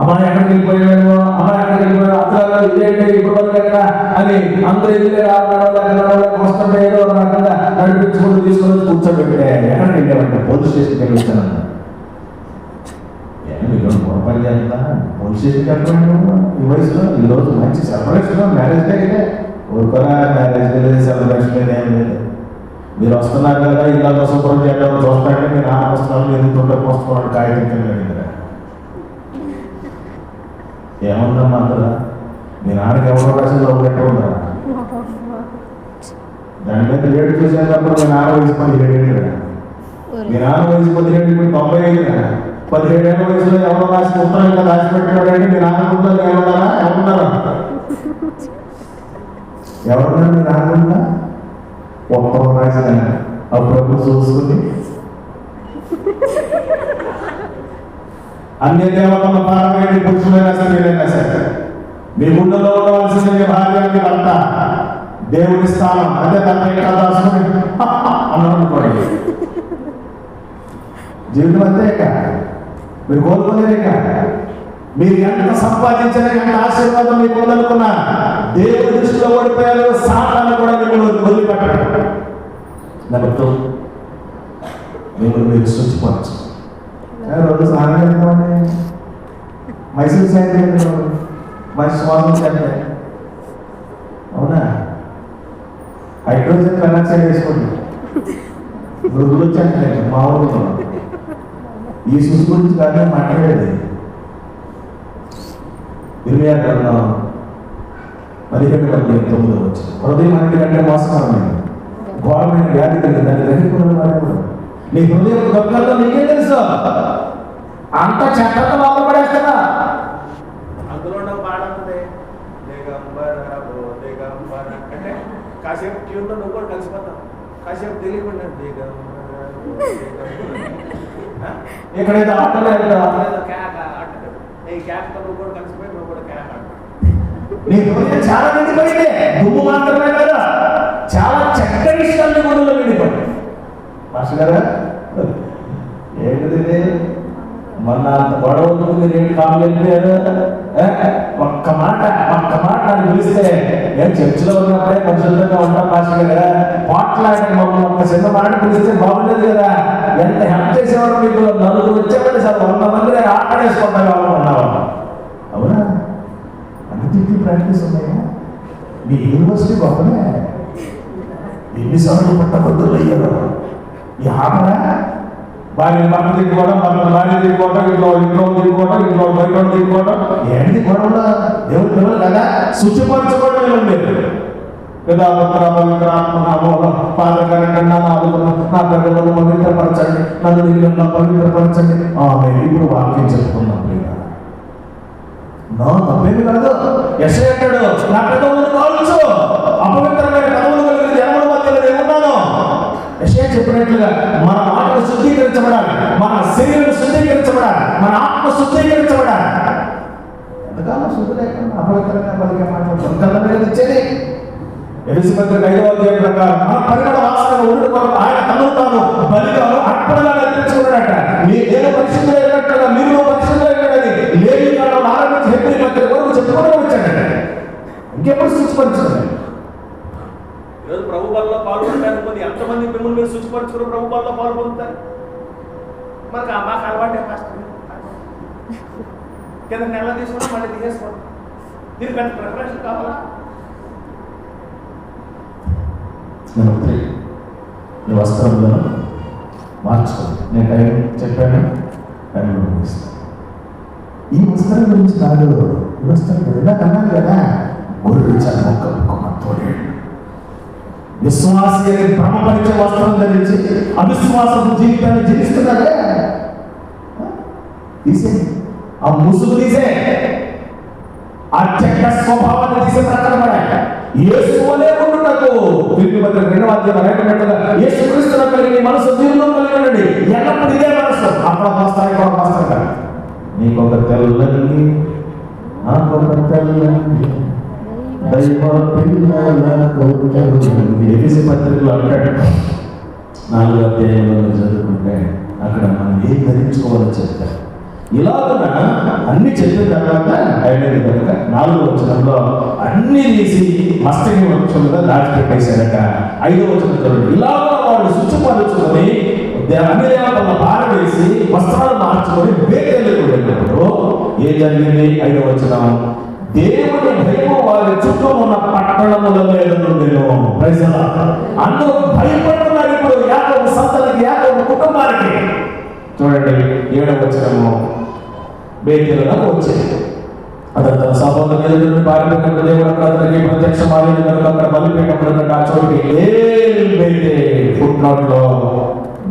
అమ్మాయి ఎక్కడికి వెళ్ళిపోయాడు, అమ్మాయి ఎక్కడికి వెళ్ళిపోయాడు, అత్తగా ఇదేంటి ఇప్పుడు వరకు ఎక్కడ అని అందరూ ఎదురే వస్తుంటే ఏదో రకంగా నడిపించుకుంటూ తీసుకొని కూర్చోబెట్టే. ఎక్కడికి వెళ్ళామంటే పోలీస్ స్టేషన్కి వెళ్ళొచ్చానన్నా. మీరు పొరపాటు చేస్తా పోలీస్ స్టేషన్కి వెళ్ళిపోయాడు ఈ వయసులో. ఈరోజు మంచి సెలబ్రేషన్, మ్యారేజ్ డే అయితే ఊరుకోరా, మ్యారేజ్ డే లేదు, సెలబ్రేషన్ ఏం లేదు. మీరు వస్తున్నారు కదా ఇళ్ళ శుభ్రం చేయడం చూస్తాంటే మీరు నాన్న వస్తున్నారు, ఎందుకు తొందర పోస్తున్నాడు కాగితం కింద. ఏముందమ్మా అందులో మీ నాన్నకి ఎవరో రాసిందో ఒకటే ఉందా? దాని మీద రేటు చూసేటప్పుడు మీ నాన్న వయసు 17 ఏళ్ళు, మీ నాన్న వయసు 17 ఇప్పుడు 95. 17 ఏళ్ళ వయసులో ఎవరో రాసి ఉత్తరం ఇంకా రాసిపెట్టాడంటే మీ నాన్న ఉంటుందో ఏమన్నారా? ఎవరున్నారా? ఎవరున్నారు మీ నాన్న? ఉత్తరం రాసిన అప్పుడప్పుడు చూసుకుని అన్ని దేవతల పారవేడి పురుషులైనా స్త్రీలైనా సరే మీ గుండెలో ఉండవలసిన మీ భార్యాన్ని భర్త దేవుడి స్థానం అంటే తన దాసుకుని అన్నది జీవితం అంతేక. మీరు కోరుకునేదేక. మీరు ఎంత సంపాదించినా, ఎంత ఆశీర్వాదం మీకు ఉందనుకున్నా దేవుడి దృష్టిలో ఓడిపోయారు. సాతాను కూడా మిమ్మల్ని వదిలిపెట్టాడు. నమ్మతో మిమ్మల్ని మీరు సృష్టిపరచు. రోజు స్నానం చేద్దామండి, మైసూర్ సాయంత్రం మంచి శ్వాసం చేద్దాం. అవునా? హైడ్రోజన్ పెరాక్సైడ్ వేసుకోండి, మృదులు వచ్చాక మామూలుగా. ఈ శుద్ధి గురించి కానీ మాట్లాడేది 17:19 వచ్చి హృదయం అన్నిటికంటే మోసకరమైంది, ఘోరమైన వ్యాధి కలిగింది. దాన్ని గ్రహించుకున్న నీ హృదయం దొంగల్లో నీకే తెలుసు. అంత చెత్త లోపల పడేస్తున్నా. అందులో పాడుతుంది అంటే కాసేపు ట్యూన్లో నువ్వు కూడా కలిసిపోతావు, కాసేపు తెలియకుండా ఎక్కడైతే ఆటలో ఈ క్యాప్తో నువ్వు కూడా కలిసిపోయి నువ్వు కూడా క్యాప్ ఆడతావు. నీ హృదయం చాలా నిండిపోయింది. దుమ్ము మాత్రమే కదా, చాలా చక్కటి విషయాన్ని గుండెలో నిండిపోయింది. మాస్టర్ గారా ఏంటిది మొన్న అంత గొడవ మీరు ఏంటి కాలు వెళ్ళిపోయారు? ఒక్క మాట అని పిలిస్తే నేను చర్చిలో ఉన్నప్పుడే మనుషులతో ఉంటాం మాస్టర్ గారా, పోట్లాడి మమ్మల్ని ఒక్క చిన్న మాట పిలిస్తే బాగుండేది కదా. ఎంత హెల్ప్ చేసేవాడు మీకు. నలుగురు వచ్చేవాళ్ళు సార్ 100 మంది ఆటేసుకుంటాం ఉన్నావా? అవునా? అన్నింటికి ప్రాక్టీస్ ఉన్నాయా? మీ యూనివర్సిటీ గొప్పనే. ఎన్నిసార్లు పట్టబద్దులు అయ్యారు ఈ ఆటరా? భార్యను భర్త తిట్టుకోవడం, భర్త భార్య తిట్టుకోవడం, ఇంట్లో తిట్టుకోవడం, ఇంట్లో బయట తిట్టుకోవడం. ఏంటి గొడవలు? దేవుడు పిల్లలు కదా, శుచిపరచుకోవడం ఉండేది కదా. పాదకరంగా నా పిల్లలను పవిత్రపరచండి, నన్ను నీళ్ళలో పవిత్రపరచండి. ఇప్పుడు వాక్యం చెప్పుకున్నాం. నా తప్పేమి కాదు. యెషయా అంటాడు, నా పెదవులను కాల్చు, అపవిత్రమైన పెదవులు కలిగిన జనముల మధ్యలో నేనున్నాను. యెషయా చెప్పినట్లుగా మన మాటలు శుద్ధీకరించబడాలి, మన శరీరం శుద్ధీకరించబడాలి, మన ఆత్మ శుద్ధీకరించబడాలి. ఎంతకాలం శుద్ధి లేకుండా అపవిత్రంగా బతికే మాట్లాడుతుంది ఇచ్చేది. ఎలిజబెత్ 5వ అధ్యాయం ప్రకారం మన పరిమళ వాసన ఉండు కొరకు ఆయన తను తాను బలిగా అర్పణగా నిర్మించుకున్నాడట. నేను పరిశుద్ధులు అయినట్టుగా మీరు పరిశుద్ధులు అయినది లేవి కాలం ఆరంభించి హెబ్రీ పత్రిక వరకు చెప్పుకుంటూ వచ్చాడట. ఇంకెప్పుడు శుచిపరచుకోండి. ఈరోజు ప్రభు బలలో పాల్గొంటారు. ఎంతమంది మిమ్మల్ని మీరు శుచిపరచుకుని ప్రభు బలలో పాల్గొంటారు? మనకు మాకు అలవాటే పాస్టర్ కింద నెల తీసుకుని మళ్ళీ తీసేసుకోండి. దీనికి అంత ప్రిపరేషన్ కావాలా? ఈ వస్త్రంలో మార్చుకోండి. నేను టైం చెప్పాను, టైం ముగిస్తాను. ఈ వస్త్రం గురించి కాదు, ఈ వస్త్రం ఇందాక అన్నాను కదా, గొర్రె చర్మతోడే విశ్వాస భ్రమపరిచే వస్త్రం ధరించి అవిశ్వాసపు జీవితాన్ని జీవిస్తున్నాడే. తీసే ఆ ముసుగు, తీసే ఆ చెడ్డ స్వభావాన్ని తీసే ప్రకారం యేసువలే ఉండుటకు వీటి మధ్య 2వ అధ్యాయం యేసుక్రీస్తును కలిగి మనసు జీవనం కలిగి ఉండండి. ఎల్లప్పుడు ఇదే మనసు. అక్కడ వస్తాయి కూడా వస్తాయి. నీకొక తెల్లని, నాకొక తెల్లని దైవ పిల్లలకు ఎబిసి పత్రికలు అంటాడు. 4వ అధ్యాయంలో చదువుకుంటే అక్కడ మనం ఏం ధరించుకోవాలో చెప్తారు. ఇలాగ అన్ని చెప్పిన తర్వాత అయినది కనుక 4వ వచనంలో అన్ని తీసి మస్తకి వృక్షంగా దాచిపెట్టేశారట. 5వ వచనం చూడండి. ఇలాగ వాళ్ళు శుచిపరుచుకొని అన్ని దేవతల భారం వేసి వస్త్రాలు మార్చుకొని బేతేలకు వెళ్ళినప్పుడు ఏం జరిగింది? 5వ వచనం, దేవుని భయము వారి చుట్టూ ఉన్న పట్టణముల మీద నుండెను. Praise the lord. అందరూ భయపడుతున్నారు ఇప్పుడు యాకోబు సంతతికి, యాకోబు కుటుంబానికి. చూడండి 7వ వచనము, బేతేలుకు వచ్చేది. అతను తన సహోదరుని ఎదురు పారిపోయినప్పుడు దేవుడు అతనికి ప్రత్యక్షమాడిన కనుక అక్కడ బలిపీఠం ఆ చోటికి ఫుట్ నోట్లో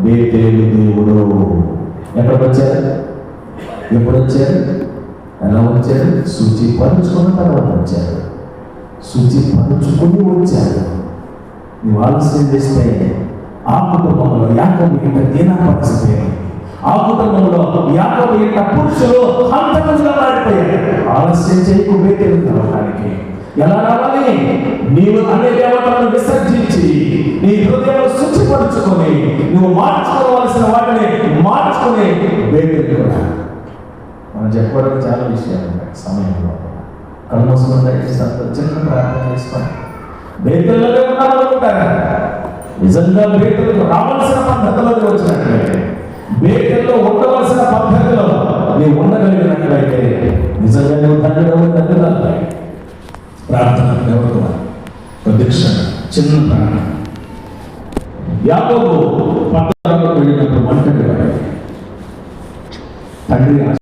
బేతేలు దేవుడు. ఎక్కడికి వచ్చారు? ఎప్పుడు వచ్చారు? ఎలా వచ్చారు? శుచిపరుచుకున్న తర్వాత వచ్చారు. శుచిపరుచుకుని వచ్చారు. నువ్వు ఆలస్యం చేస్తే ఆ కుటుంబంలో యాకోబు ఇంత దీనా పరిస్థితి, ఆ కుటుంబంలో యాకోబు ఇంత పురుషులు హంతకులుగా మారిపోయారు. ఆలస్యం చేయకు బేతేలు రావడానికి. ఎలా రావాలి? నీవు అన్ని దేవతలను విసర్జించి నీ హృదయాన్ని శుచిపరుచుకొని నువ్వు మార్చుకోవాల్సిన వాటిని మార్చుకుని బేతేలు రా. మనం చెప్పుకోవడానికి చాలా విషయాలు ఉన్నాయి. సమయంలో కళ్ళమోసం చిన్న ప్రార్థన చేసుకోండి. బేతేలులోనే ఉన్నామనుకుంటారా? నిజంగా బేతేలు రావాల్సిన పద్ధతిలోకి వచ్చినట్లయితే, బేతేల్లో ఉండవలసిన పద్ధతిలో నీవు ఉండగలిగినట్లయితే నిజంగా నువ్వు తండ్రిగా ప్రార్థన ఎవరు ప్రదీక్ష చిన్న ప్రార్థన. యాకోబు పట్టణంలోకి వెళ్ళినప్పుడు ఒంటరిగా తండ్రి